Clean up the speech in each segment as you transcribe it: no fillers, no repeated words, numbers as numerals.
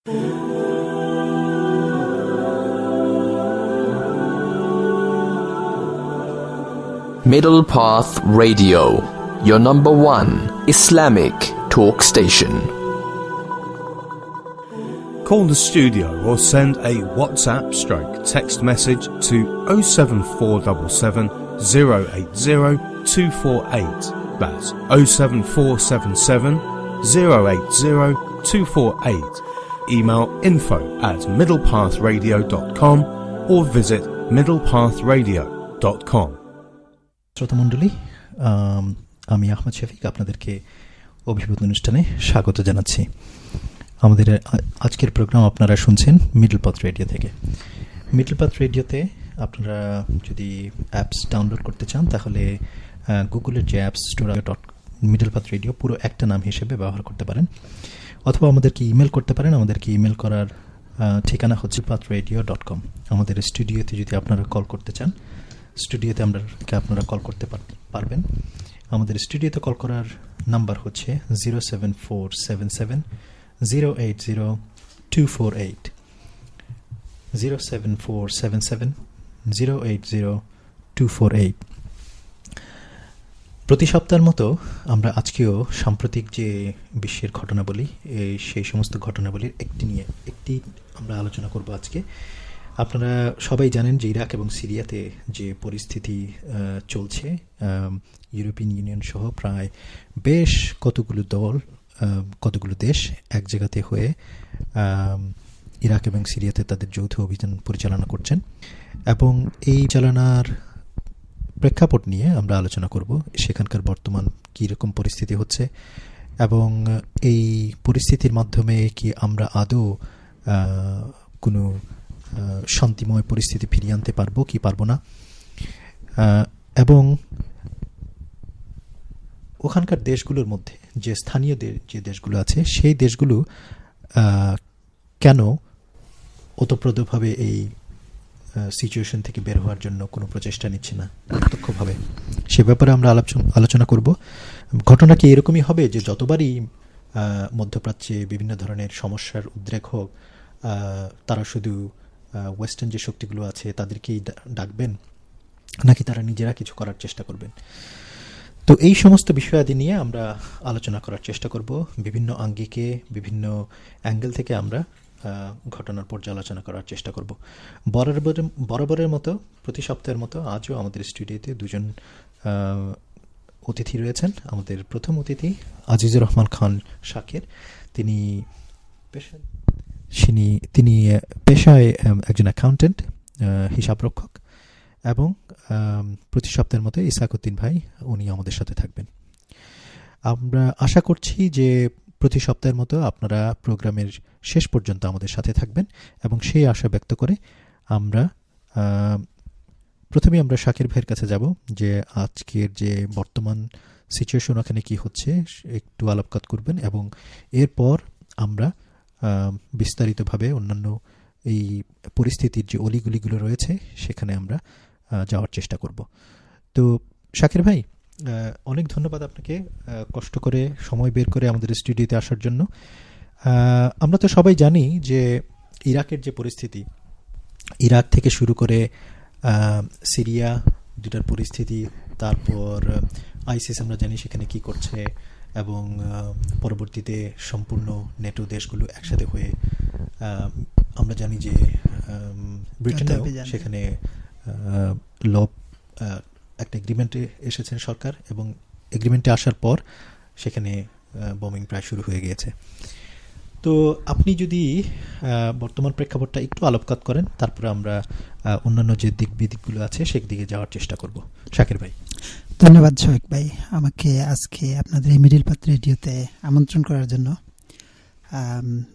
Middle Path Radio, your number one Islamic talk station. Call the studio or send a WhatsApp / text message to 07477 080 248. That's 07477 080 248. Email info@middlepathradio.com or visit middlepathradio.com. শ্রোতামণ্ডলী, আমি আহমদ শফিক আপনাদেরকে অভিবাদন অনুষ্ঠানে স্বাগত জানাচ্ছি। আমাদের আজকের programme আপনারা শুনছেন মিডল পাথ রেডিও থেকে। মিডল পাথ রেডিওতে আপনারা যদি অ্যাপস ডাউনলোড করতে চান তাহলে গুগলের যে apps store middle path radio পুরো একটা নাম হিসেবে ব্যবহার করতে পারেন, অথবা আমাদেরকে ইমেল করতে পারেন। আমাদেরকে ইমেল করার ঠিকানা হচ্ছে pathradio.com। আমাদের স্টুডিওতে যদি আপনারা কল করতে চান, স্টুডিওতে আপনারা কল করতে পারবেন। আমাদের স্টুডিওতে কল করার নাম্বার হচ্ছে 07477 080 248 07477 080 248। প্রতি সপ্তাহের মতো আমরা আজকেও সাম্প্রতিক যে বিশ্বের ঘটনাবলী, সেই সমস্ত ঘটনাবলীর একটি আমরা আলোচনা করব আজকে। আপনারা সবাই জানেন যে ইরাক এবং সিরিয়াতে যে পরিস্থিতি চলছে, ইউরোপিয়ান ইউনিয়ন সহ প্রায় বেশ কতগুলো দেশ এক জায়গাতে হয়ে ইরাক এবং সিরিয়াতে তাদের যৌথ অভিযান পরিচালনা করছেন, এবং এই চালনার প্রেক্ষাপট নিয়ে আমরা আলোচনা করব। সেখানকার বর্তমান কীরকম পরিস্থিতি হচ্ছে এবং এই পরিস্থিতির মাধ্যমে কি আমরা আদৌ কোনো শান্তিময় পরিস্থিতি ফিরিয়ে আনতে পারবো কি পারবো না, এবং ওখানকার দেশগুলোর মধ্যে যে স্থানীয় যে দেশগুলো আছে সেই দেশগুলো কেন ওতপ্রোতভাবে এই সিচুয়েশন থেকে বের হওয়ার জন্য কোনো প্রচেষ্টা নিচ্ছে না প্রত্যক্ষভাবে, সে ব্যাপারে আমরা আলোচনা করব। ঘটনা কি এরকমই হবে যে যতবারই মধ্যপ্রাচ্যে বিভিন্ন ধরনের সমস্যার উদ্রেক হোক তারা শুধু ওয়েস্টার্ন যে শক্তিগুলো আছে তাদেরকেই ডাকবেন, নাকি তারা নিজেরা কিছু করার চেষ্টা করবেন? তো এই সমস্ত বিষয়াদি নিয়ে আমরা আলোচনা করার চেষ্টা করব। বিভিন্ন আঙ্গিকে, বিভিন্ন অ্যাঙ্গেল থেকে আমরা ঘটনার পর্যালোচনা করার চেষ্টা করব। বরাবরের মতো প্রতি সপ্তাহের মতো আজও আমাদের স্টুডিওতে দুজন অতিথি রয়েছেন। আমাদের প্রথম অতিথি আজিজুর রহমান খান শাকের। তিনি পেশায় একজন অ্যাকাউন্টেন্ট, হিসাবরক্ষক, এবং প্রতি সপ্তাহের মতো ইসাকুদ্দিন ভাই, উনি আমাদের সাথে থাকবেন। আমরা আশা করছি যে প্রতি সপ্তাহের মতো আপনারা প্রোগ্রামের শেষ পর্যন্ত আমাদের সাথে থাকবেন, এবং সেই আশা ব্যক্ত করে প্রথমে আমরা শাকির ভাইয়ের কাছে যাব যে আজকের যে বর্তমান সিচুয়েশন ওখানে কি হচ্ছে একটু আলোকপাত করবেন, এবং এরপর আমরা বিস্তারিতভাবে অন্যান্য এই পরিস্থিতির যে অলিগলিগুলো রয়েছে সেখানে আমরা যাওয়ার চেষ্টা করব। তো শাকির ভাই, অনেক ধন্যবাদ আপনাকে কষ্ট করে সময় বের করে আমাদের স্টুডিওতে আসার জন্য। আমরা তো সবাই জানি যে ইরাকের যে পরিস্থিতি, ইরাক থেকে শুরু করে সিরিয়া দুটার পরিস্থিতি, তারপর আইসিস আমরা জানি সেখানে কি করছে, এবং পরবর্তীতে সম্পূর্ণ নেটো দেশগুলো একসাথে হয়ে আমরা জানি যে ব্রিটেনেও সেখানে একটা এগ্রিমেন্টে এসেছেন সরকার, এবং এগ্রিমেন্টে আসার পর সেখানে বোমিং প্রায় শুরু হয়ে গিয়েছে। তো আপনি যদি বর্তমান প্রেক্ষাপটটা একটু আলোকপাত করেন, তারপরে আমরা অন্যান্য যে দিক বিদিকগুলো আছে সেদিকে যাওয়ার চেষ্টা করব। শাকির ভাই। ধন্যবাদ শফিক ভাই, আমাকে আজকে আপনাদের এই মিডল পাথ রেডিওতে আমন্ত্রণ করার জন্য।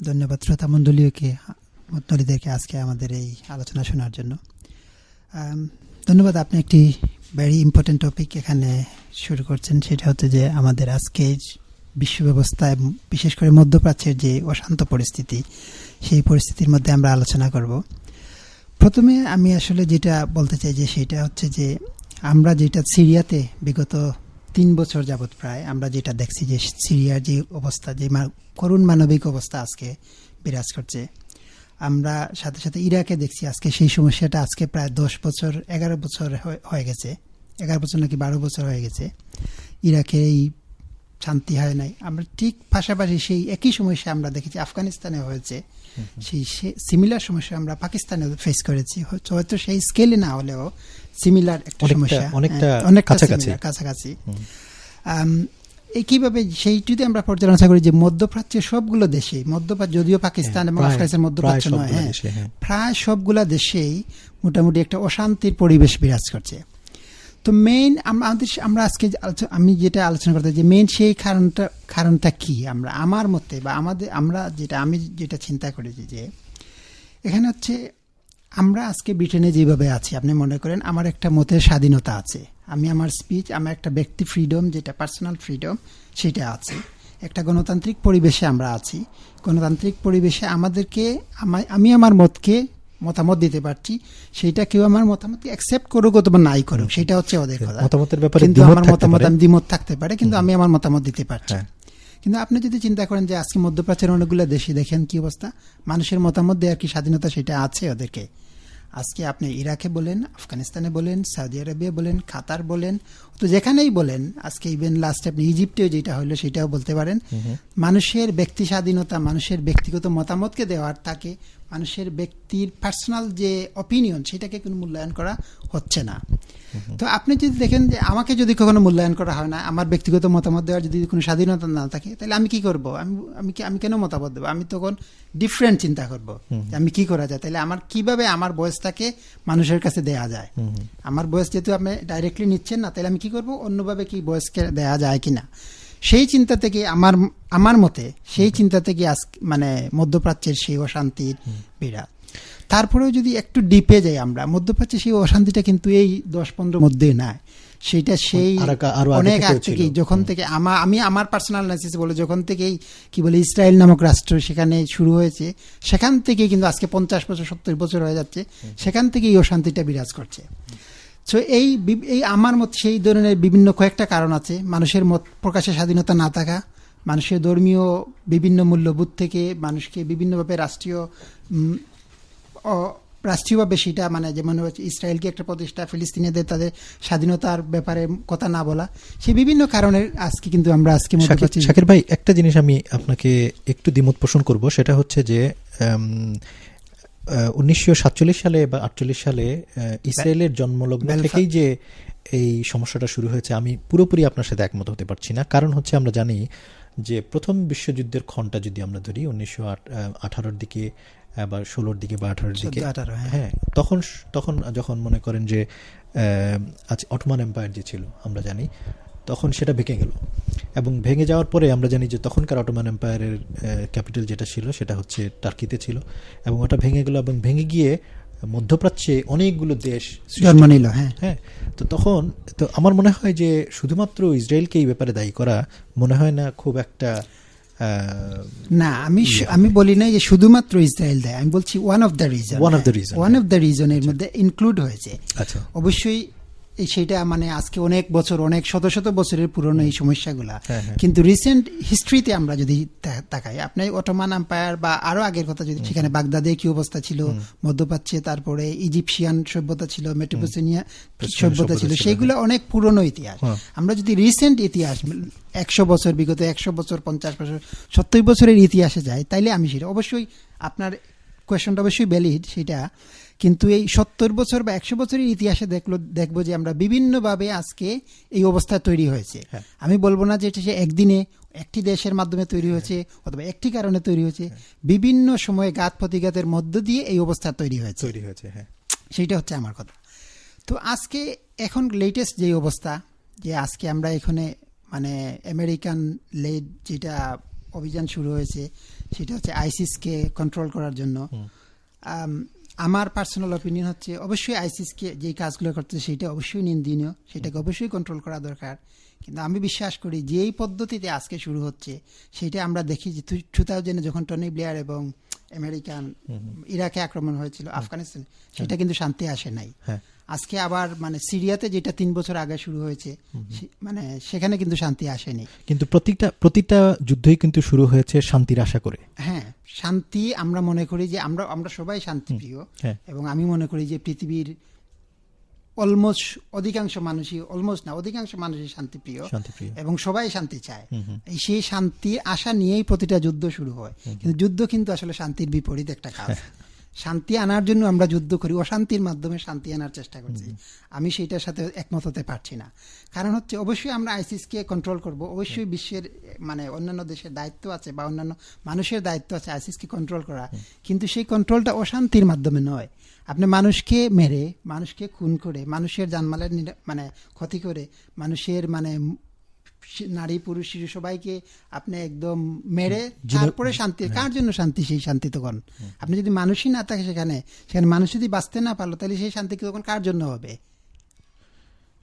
ধন্যবাদ শ্রোতা মণ্ডলীদেরকে আজকে আমাদের এই আলোচনা শোনার জন্য। ধন্যবাদ। আপনি একটি ভেরি ইম্পর্টেন্ট টপিক এখানে শুরু করছেন, সেটা হচ্ছে যে আমাদের আজকে বিশ্ব ব্যবস্থায়, বিশেষ করে মধ্যপ্রাচ্যের যে অশান্ত পরিস্থিতি, সেই পরিস্থিতির মধ্যে আমরা আলোচনা করব। প্রথমে আমি আসলে যেটা বলতে চাই যে সেটা হচ্ছে যে আমরা যেটা সিরিয়াতে বিগত 3 বছর যাবৎ প্রায় আমরা যেটা দেখছি যে সিরিয়ার যে অবস্থা, যে করুণ মানবিক অবস্থা আজকে বিরাজ করছে। আমরা সাথে সাথে ইরাকে দেখছি আজকে সেই সমস্যাটা আজকে প্রায় 10 বছর 11 বছর হয়ে গেছে, 11 বছর নাকি 12 বছর হয়ে গেছে ইরাকে এই শান্তি হয় নাই। আমরা ঠিক পাশাপাশি সেই একই সমস্যা আমরা দেখেছি আফগানিস্তানে হয়েছে, সেই সিমিলার সমস্যা আমরা পাকিস্তানে ফেস করেছি, হয়তো সেই স্কেলে না হলেও সিমিলার একটা সমস্যা, অনেকটা কাছাকাছি। একইভাবে সেই যদি আমরা পর্যালোচনা করি যে মধ্যপ্রাচ্যের সবগুলো দেশে, মধ্যপ্রাচ্য যদিও পাকিস্তান এবং আফগানিস্তান মধ্যপ্রাচ্য নয়, প্রায় সবগুলা দেশেই মোটামুটি একটা অশান্তির পরিবেশ বিরাজ করছে। তো মেইন আমরা আজকে আমি যেটা আলোচনা করতে যে মেইন সেই কারণটা কি, আমার মতে বা আমি যেটা চিন্তা করেছি যে এখানে হচ্ছে আমরা আজকে ব্রিটেনে যেভাবে আছি, আপনি মনে করেন আমার একটা মতের স্বাধীনতা আছে, আমি আমার স্পিচ, আমার একটা ব্যক্তি ফ্রিডম যেটা পার্সোনাল ফ্রিডম সেটা আছে, একটা গণতান্ত্রিক পরিবেশে আমরা আছি। গণতান্ত্রিক পরিবেশে আমাদেরকে আমি আমার মতামত দিতে পারছি, সেটা কেউ আমার মতামত অ্যাকসেপ্ট করুক অথবা নাই করুক সেটা হচ্ছে ওদের কথা, মতামতের ব্যাপারে কিন্তু আমার মতামত আমি দ্বিমত থাকতে পারে, কিন্তু আমি আমার মতামত দিতে পারছি। কিন্তু আপনি যদি চিন্তা করেন যে আজকে মধ্যপ্রাচ্যের অনেকগুলো দেশে দেখেন কি অবস্থা, মানুষের মতামত দেওয়ার কি স্বাধীনতা সেটা আছে ওদেরকে। আজকে আপনি ইরাকে বলেন, আফগানিস্তানে বলেন, সৌদি আরবিয়া বলেন, কাতার বলেন, তো যেখানেই বলেন, আজকে ইভেন লাস্টে আপনি ইজিপ্টেও যেটা হলো সেটাও বলতে পারেন, মানুষের ব্যক্তি স্বাধীনতা, মানুষের ব্যক্তিগত মতামতকে দেওয়ার থাকে, মানুষের ব্যক্তির পার্সোনাল যে অপিনিয়ন সেটাকে কোনো মূল্যায়ন করা হচ্ছে না। তো আপনি যদি দেখেন যে আমাকে যদি কখনো মূল্যায়ন করা হয় না, আমার ব্যক্তিগত মতামত দেওয়ার যদি কোনো স্বাধীনতা না থাকে, তাহলে আমি কি করব? আমি কেন মতামত দেবো? আমি তখন ডিফারেন্ট চিন্তা করব আমি কি করা যায়, তাহলে আমার কিভাবে আমার ভয়েসটাকে মানুষের কাছে দেয়া যায়। আমার ভয়েস যেহেতু আপনি ডাইরেক্টলি নিচ্ছেন না, তাহলে আমি কি করব, অন্যভাবে কি ভয়েসকে দেয়া যায় কিনা, সেই চিন্তা থেকে আমার মতে সেই চিন্তা থেকে মানে মধ্যপ্রাচ্যের সেই অশান্তির বিরাট। তারপরেও যদি একটু ডিপে যাই আমরা, মধ্যপ্রাচ্যে সেই অশান্তিটা কিন্তু এই 10-15 মধ্যে নাই, সেটা সেই অনেক আগ থেকে, যখন থেকে আমি আমার পার্সোনাল অ্যানালিসিস বলে যখন থেকেই কি বলে ইসরায়েল নামক রাষ্ট্র সেখানে শুরু হয়েছে, সেখান থেকে কিন্তু আজকে 50 বছর 70 বছর হয়ে যাচ্ছে, সেখান থেকে এই অশান্তিটা বিরাজ করছে। সো এই আমার মত সেই ধরনের বিভিন্ন কয়েকটা কারণ আছে। মানুষের মত প্রকাশের স্বাধীনতা না থাকা, মানুষের ধর্মীয় বিভিন্ন মূল্যবোধ থেকে মানুষকে বিভিন্নভাবে রাষ্ট্রীয়ভাবে সেটা মানে যেমন ইসরায়েলকে একটা প্রতিষ্ঠা, ফিলিস্তিনিদের তাদের স্বাধীনতার ব্যাপারে কথা না বলা, সেই বিভিন্ন কারণের আজকে কিন্তু আমরা আজকে শাকির ভাই একটা জিনিস আমি আপনাকে একটু দ্বিমত পোষণ করব, সেটা হচ্ছে যে 1947 সালে বা 48 সালে ইসরায়েলের জন্মলগ্ন থেকেই যে এই সমস্যাটা শুরু হয়েছে, আমি পুরোপুরি আপনার সাথে একমত হতে পারছি না। কারণ হচ্ছে আমরা জানি যে প্রথম বিশ্বযুদ্ধের ক্ষণটা যদি আমরা ধরি 1918 দিকে বা 16 দিকে বা 18 দিকে, হ্যাঁ, তখন যখন মনে করেন যে অটোমান এম্পায়ার যে ছিল আমরা জানি, তখন সেটা ভেঙে গেল, এবং ভেঙে যাওয়ার পরে আমরা জানি যে তখনকার অটোমান এম্পায়ারের ক্যাপিটাল যেটা ছিল সেটা হচ্ছে টার্কিতে ছিল, এবং ওটা ভেঙে গেল এবং ভেঙে গিয়ে মধ্যপ্রাচ্যে অনেকগুলো দেশ জন্ম নিল। হ্যাঁ, তো তখন তো আমার মনে হয় যে শুধুমাত্র ইসরায়েলকে এই ব্যাপারে দায়ী করা মনে হয় না খুব একটা না, আমি বলি না যে শুধুমাত্র ইসরায়েল দেয়, আমি বলছি ওয়ান অফ দ্য রিজনের মধ্যে ইনক্লুড হয়েছে। আচ্ছা, অবশ্যই সেটা মানে আজকে অনেক বছর, অনেক শত শত বছরের পুরনো এই সমস্যাগুলা, কিন্তু রিসেন্ট হিস্ট্রিতে আমরা যদি তাকাই, আপনি অটোমান এম্পায়ার বা আরো আগের কথা যদি, সেখানে বাগদাদে কি অবস্থা ছিল, মধ্যপ্রাচ্যে, তারপরে ইজিপশিয়ান সভ্যতা ছিল, মেসোপটেমিয়া সভ্যতা ছিল, সেইগুলো অনেক পুরনো ইতিহাস। আমরা যদি রিসেন্ট ইতিহাস 100 বছর, বিগত 100 বছর, 50 বছর, 70 বছরের ইতিহাসে যাই, তাইলে আমি সেটা অবশ্যই আপনার কোয়েশনটা অবশ্যই ভ্যালিড সেটা, কিন্তু এই 70 বছর বা 100 বছরের ইতিহাসে দেখবো যে আমরা বিভিন্নভাবে আজকে এই অবস্থা তৈরি হয়েছে। আমি বলবো না যে এটা সে একদিনে একটি দেশের মাধ্যমে তৈরি হয়েছে অথবা একটি কারণে তৈরি হয়েছে, বিভিন্ন সময়ে ঘাত প্রতিঘাতের মধ্য দিয়ে এই অবস্থা তৈরি হয়েছে। সেইটা হচ্ছে আমার কথা। তো আজকে এখন লেটেস্ট যে অবস্থা, যে আজকে আমরা এখানে মানে আমেরিকান লেড যেটা অভিযান শুরু হয়েছে, সেটা হচ্ছে আইসিসকে কন্ট্রোল করার জন্য। আমার পার্সোনাল অপিনিয়ন হচ্ছে অবশ্যই আইসিসকে যে কাজগুলো করতে সেটা অবশ্যই নিন্দনীয়, সেটাকে অবশ্যই কন্ট্রোল করা দরকার। কিন্তু আমি বিশ্বাস করি যে এই পদ্ধতিতে আজকে শুরু হচ্ছে, সেটা আমরা দেখি যে 2000 যখন টনি ব্লেয়ার এবং আমেরিকান ইরাকে আক্রমণ হয়েছিল, আফগানিস্তান, সেটা কিন্তু শান্তি আসে নাই। আজকে আবার মানে সিরিয়াতে যেটা 3 বছর আগে শুরু হয়েছে, মানে সেখানে কিন্তু শান্তি আসেনি। কিন্তু প্রতিটা যুদ্ধই কিন্তু শুরু হয়েছে শান্তির আশা করে। হ্যাঁ, শান্তি আমরা মনে করি যে আমরা সবাই শান্তিপ্রিয়, হ্যাঁ। এবং আমি মনে করি যে পৃথিবীর অলমোস্ট অধিকাংশ মানুষই শান্তিপ্রিয় শান্তিপ্রিয়। এবং সবাই শান্তি চায়। এই সেই শান্তির আশা নিয়েই প্রতিটা যুদ্ধ শুরু হয়, কিন্তু যুদ্ধ কিন্তু আসলে শান্তির বিপরীত একটা কাজ। শান্তি আনার জন্য আমরা যুদ্ধ করি, অশান্তির মাধ্যমে শান্তি আনার চেষ্টা করছি। আমি সেইটার সাথে একমত হতে পারছি না। কারণ হচ্ছে অবশ্যই আমরা আইসিসকে কন্ট্রোল করব, অবশ্যই বিশ্বের মানে অন্যান্য দেশের দায়িত্ব আছে বা অন্যান্য মানুষের দায়িত্ব আছে আইসিসকে কন্ট্রোল করা, কিন্তু সেই কন্ট্রোলটা অশান্তির মাধ্যমে নয়। আপনি মানুষকে মেরে, মানুষকে খুন করে, মানুষের জানমালের মানে ক্ষতি করে, মানুষের মানে নারী পুরুষ শিশু সবাইকে আপনি একদম মেরে তারপরে শান্তি, কার জন্য শান্তি? সেই শান্তি তখন আপনি যদি মানুষই না থাকে সেখানে মানুষ যদি বাঁচতে না পারলো, তাহলে সেই শান্তি তখন কার জন্য হবে?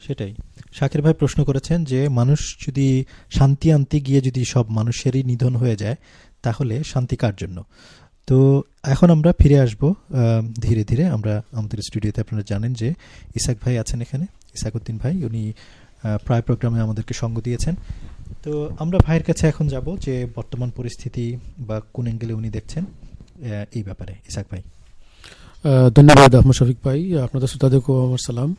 সেটাই শাকির ভাই প্রশ্ন করেছেন যে মানুষ যদি শান্তি আনতে গিয়ে যদি সব মানুষেরই নিধন হয়ে যায়, তাহলে শান্তি কার জন্য? তো এখন আমরা ফিরে আসব ধীরে ধীরে। আমরা আমাদের স্টুডিওতে আপনারা জানেন যে ইসাক ভাই আছেন এখানে, ইসাকউদ্দিন ভাই, উনি প্রায় প্রোগ্রামে আমাদেরকে সঙ্গ দিয়েছেন। তো আমরা ভাইয়ের কাছে এখন যাব যে বর্তমান পরিস্থিতি বা কোন অ্যাঙ্গেলে উনি দেখছেন এই ব্যাপারে। ইসাক ভাই। ধন্যবাদ আহমদ শফিক ভাই, আপনাদের শ্রোতাদেরকেও আমার সালাম।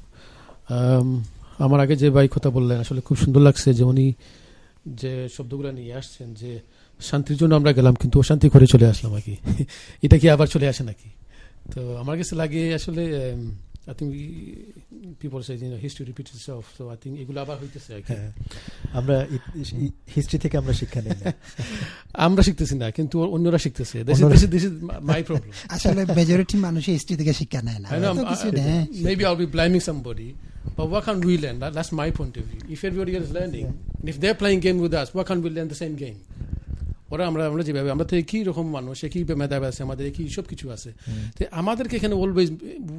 আমার আগে যে ভাই কথা বললেন আসলে খুব সুন্দর লাগছে, যে উনি যে শব্দগুলো নিয়ে আসছেন যে শান্তির জন্য আমরা গেলাম কিন্তু অশান্তি করে চলে আসলাম আর কি। এটা কি আবার চলে আসে নাকি? তো আমার কাছে লাগে আসলে I think people say history repeats itself, so I think এগুলো আবার হইতেছে আর কি। আমরা হিস্ট্রি থেকে আমরা শিক্ষা নেই না, আমরা শিখতেছি না, কিন্তু অন্যরা শিখতেছে। This is my problem. আসলে মেজরিটি মানুষ হিস্ট্রি থেকে শিক্ষা নেয় না। Maybe I'll be blaming somebody, but what can we learn? That's my point of view. If everybody is learning, and if they're playing game with us, what can we learn the same game? ওরা আমরা যেভাবে আমরা তো একই রকম মানুষ, একই মেধাবী আছে, আমাদের একই সব কিছু আছে। তো আমাদেরকে এখানে always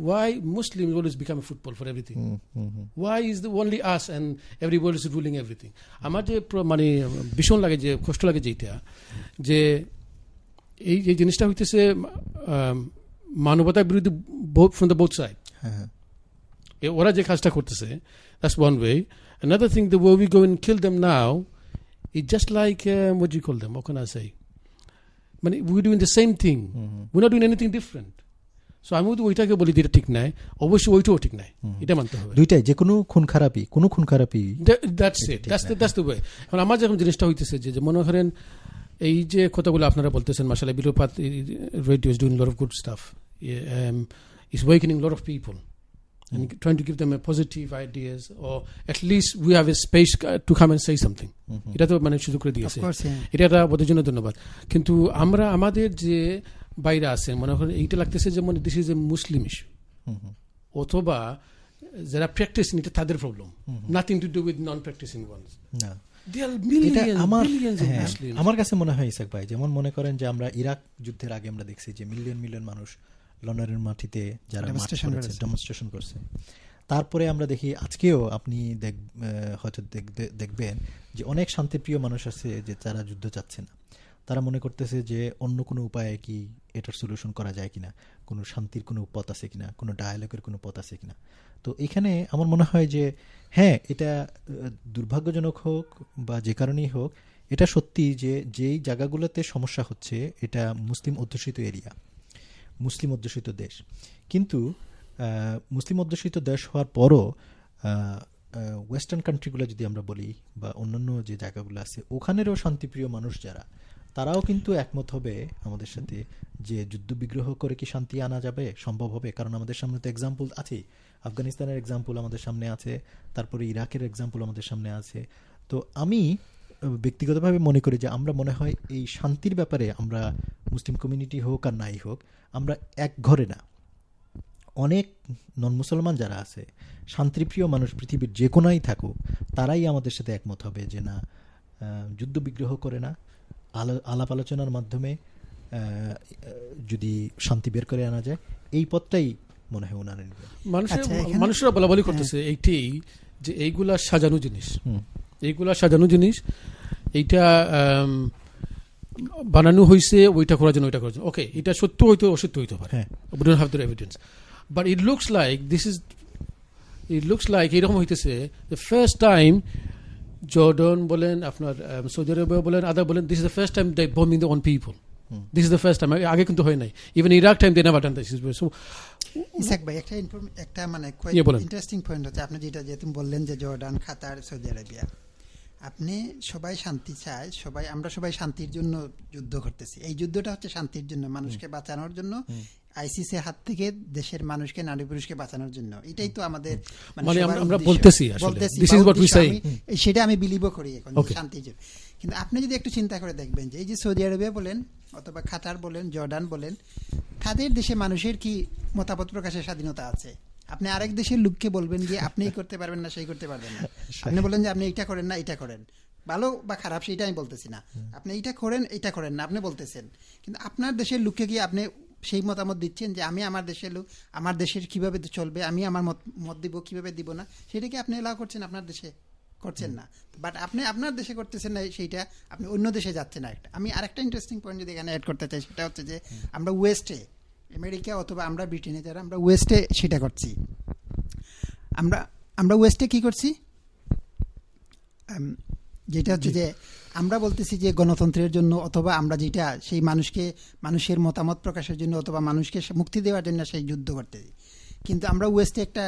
why Muslims always become a football for everything? Why is the only us and everybody is ruling everything? আমার যে মানে ভীষণ লাগে, যে কষ্ট লাগে যেটা, যে এই জিনিসটা হইতেছে মানবতার বিরুদ্ধে from the both side. ওরা যে কাজটা করতেছে, that's one way. Another thing, the way we go and kill them now, it's just like what do you call them? What can I say? But we're doing the same thing. We're not doing anything different. So আমি তো ওইটাকে বলি যেটা ঠিক নাই, অবশ্যই ওইটাও ঠিক নাই, এটা মানতে হবে। দুইটাই, যে কোনো খুন খারাপি that's it, that's the way. এখন আমার যখন জিনিসটা হইতেছে যে মনে করেন এই যে কথাগুলো আপনারা বলতেছেন, মাশাআল্লাহ বিরোপাত radio is doing a lot of good stuff. It's awakening a lot of people and trying to give them a positive ideas, or at least we have a space to come and say something. এটা তো মানে সুযোগ করে দিয়েছে, এটা ওদের জন্য ধন্যবাদ। কিন্তু আমরা আমাদের যে বাইরে আছেন, মনে করেন এইটা লাগতেছে যে মানে this is a Muslim issue, অথবা যারা প্র্যাকটিসিং এটা তাদের problem, nothing to do with non practicing ones. আমার কাছে মনে হয় ইসাক ভাই, যেমন মনে করেন যে আমরা ইরাক যুদ্ধের আগে আমরা দেখছি যে মিলিয়ন মানুষ লন্ডনের মাটিতে যারা ডেমনস্ট্রেশন করছে। তারপরে আমরা দেখি আজকেও আপনি হয়তো দেখবেন যে অনেক শান্তিপ্রিয় মানুষ আছে যে যারা যুদ্ধ চাচ্ছে না, তারা মনে করতেছে যে অন্য কোনো উপায়ে কি এটার সলিউশন করা যায় কিনা, কোনো শান্তির কোনো পথ আছে কিনা, কোনো ডায়ালগের কোনো পথ আছে কিনা। তো এখানে আমার মনে হয় যে হ্যাঁ, এটা দুর্ভাগ্যজনক হোক বা যে কারণেই হোক, এটা সত্যি যে যেই জায়গাগুলোতে সমস্যা হচ্ছে এটা মুসলিম অধ্যুষিত এরিয়া, মুসলিম অধ্যুষিত দেশ। কিন্তু মুসলিম অধ্যুষিত দেশ হওয়ার পরও ওয়েস্টার্ন কান্ট্রিগুলো যদি আমরা বলি বা অন্যান্য যে জায়গাগুলো আছে, ওখানেরও শান্তিপ্রিয় মানুষ যারা, তারাও কিন্তু একমত হবে আমাদের সাথে যে যুদ্ধ বিগ্রহ করে কি শান্তি আনা যাবে, সম্ভব হবে? কারণ আমাদের সামনে তো এক্সাম্পল আছে, আফগানিস্তানের এক্সাম্পল আমাদের সামনে আছে, তারপরে ইরাকের এক্সাম্পল আমাদের সামনে আছে। তো আমি ব্যক্তিগতভাবে মনে করি যে আমরা মনে হয় এই শান্তির ব্যাপারে আমরা মুসলিম কমিউনিটি হোক আর নাই হোক, আমরা এক ঘরে না, অনেক নন মুসলমান যারা আছে, শান্তিপ্রিয় মানুষ পৃথিবীর যে কোনায় থাকুক, তারাই আমাদের সাথে একমত হবে যে না, যুদ্ধ বিগ্রহ করে না, আলাপ আলোচনার মাধ্যমে যদি শান্তি বের করে আনা যায়, এই পথটাই মনে হয় ওনারা নেবে। মানুষরা বলাবলি করতেছে এইটাই যে এইগুলা সাজানো জিনিস, এইগুলা সাজানো জিনিস, এইটা বানানো হয়েছে ওইটা করার জন্য, ওইটা করার জন্য। ওকে, এটা সত্য হইতে অসত্য হইতে পারে, we don't have the evidence, but it looks like এরকম হইতেছে the first time জর্ডন বলেন, আপনার সৌদি আরবে বলেন, আদা বলেন, this is the first time they bombing their own people. This is the first time. আগে কিন্তু হয় নাই। Even Iraq time they never done this. So Ishaq ভাই একটা মানে ইন্টারেস্টিং পয়েন্ট হচ্ছে আপনি যেহেতু বললেন যে জর্ডান, কাতার, সৌদি আরবিয়া, আপনি সবাই শান্তি চায়, আমরা সবাই শান্তির জন্য যুদ্ধ করতেছি। এই যুদ্ধটা হচ্ছে শান্তির জন্য, মানুষকে বাঁচানোর জন্য, আইসিসি হাত থেকে দেশের মানুষকে, নারী পুরুষকে বাঁচানোর জন্য। এটাই তো আমাদের মানে আমরা বলতেছি আসলে this is what we say, সেটা আমি বিলিভও করি এখন শান্তির জন্য। কিন্তু আপনি যদি একটু চিন্তা করে দেখবেন যে এই যে সৌদি আরবিয়া বলেন অথবা কাতার বলেন, জর্ডান বলেন, তাদের দেশে মানুষের কি মতামত প্রকাশের স্বাধীনতা আছে? আপনি আরেক দেশের লোককে বলবেন যে আপনি এই করতে পারবেন না, সেই করতে পারবেন না। আপনি বলেন যে আপনি এইটা করেন না, এইটা করেন, ভালো বা খারাপ সেটা আমি বলতেছি না, আপনি এইটা করেন, এইটা করেন না, আপনি বলতেছেন। কিন্তু আপনার দেশের লোককে কি আপনি সেই মতামত দিচ্ছেন যে আমি আমার দেশের লোক, আমার দেশের কিভাবে চলবে, আমি আমার মত দিব, কিভাবে দিব না, সেটা কি আপনি এলাও করছেন? আপনার দেশে করছেন না। বাট আপনি আপনার দেশে করতেছেন না, সেইটা আপনি অন্য দেশে যাচ্ছেন না। আমি আরেকটা ইন্টারেস্টিং পয়েন্ট যদি এখানে অ্যাড করতে চাই, সেটা হচ্ছে যে আমরা ওয়েস্টে, আমেরিকা অথবা আমরা ব্রিটেনে যারা, আমরা ওয়েস্টে সেটা করছি। আমরা ওয়েস্টে কি করছি, যেটা হচ্ছে যে আমরা বলতেছি যে গণতন্ত্রের জন্য, অথবা আমরা যেটা সেই মানুষের মতামত প্রকাশের জন্য, অথবা মানুষকে মুক্তি দেওয়ার জন্য সেই যুদ্ধ করতেছি। কিন্তু আমরা ওয়েস্টে একটা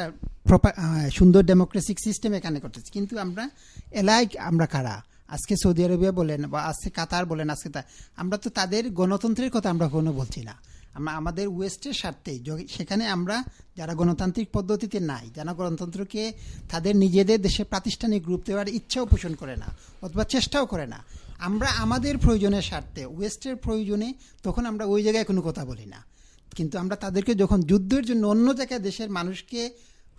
সুন্দর ডেমোক্রেসিক সিস্টেম এখানে করতেছি। কিন্তু আমরা আমরা কারা? আজকে সৌদি আরবিয়া বলেন বা আজকে কাতার বলেন, আমরা তো তাদের গণতন্ত্রের কথা আমরা কোনো বলছি না। আমরা আমাদের ওয়েস্টের স্বার্থেই, সেখানে আমরা যারা গণতান্ত্রিক পদ্ধতিতে নাই, যারা গণতন্ত্রকে তাদের নিজেদের দেশে প্রাতিষ্ঠানিক রূপ দেওয়ার ইচ্ছাও পোষণ করে না অথবা চেষ্টাও করে না, আমরা আমাদের প্রয়োজনের স্বার্থে, ওয়েস্টের প্রয়োজনে, তখন আমরা ওই জায়গায় কোনো কথা বলি না। কিন্তু আমরা তাদেরকে যখন যুদ্ধের জন্য অন্য জায়গায় দেশের মানুষকে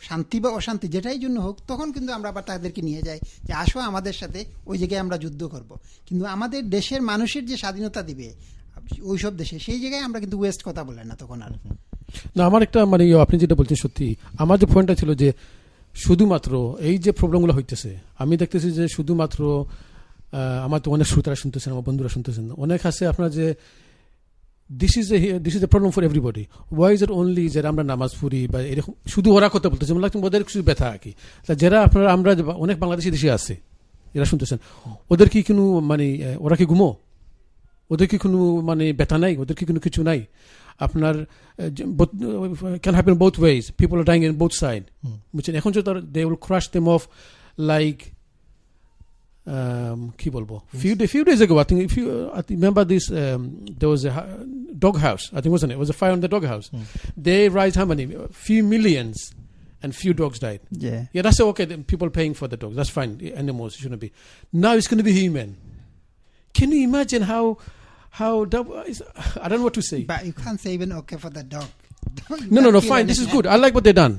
শান্তি বা অশান্তি যেটাই জন্য হোক, তখন কিন্তু আমরা আবার তাদেরকে নিয়ে যাই যে আসো আমাদের সাথে, ওই জায়গায় আমরা যুদ্ধ করব। কিন্তু আমাদের দেশের মানুষের যে স্বাধীনতা দিবে ওই সব দেশে, সেই জায়গায় আমরা কিন্তু ওয়েস্ট কথা বলেন না তখন আর। না, আমার একটা মানে আপনি যেটা বলছেন সত্যি, আমার যে পয়েন্টটা ছিল যে শুধুমাত্র এই যে প্রবলেমগুলো হইতেছে, আমি দেখতেছি যে শুধুমাত্র আমার তো অনেক শ্রোতারা শুনতেছেন, আমার বন্ধুরা শুনতেছেন, অনেক আছে আপনার যে this is a problem for everybody. Why is it only যে আমরা নামাজ পড়ি বা এরকম শুধু ওরা কথা বলতেছে, মনে লাগছে ওদের কিছু ব্যথা আর কি। যারা আপনারা আমরা অনেক বাংলাদেশি দেশে আছে এরা শুনতেছেন, ওদের কি কোনো মানে ওরা কি ঘুমো, ওদের কি কোনো মানে ব্যথা নাই, ওদের কি কোনো কিছু নাই? আপনার can happen both ways, people are dying in both side, বুঝছেন? এখন যে they will crush them off like কি বলবো, few days ago, I think if you remember this, there was a dog house, I think, wasn't it? It was a fire on the dog house. They raised how many? Few millions, and few dogs died. Yeah, that's okay. People paying for the dogs, that's fine. Animals shouldn't be. Now it's going to be human. Can you imagine how I don't know what to say. But you can't say even okay for the dog. No, fine. This is good. I like what they done.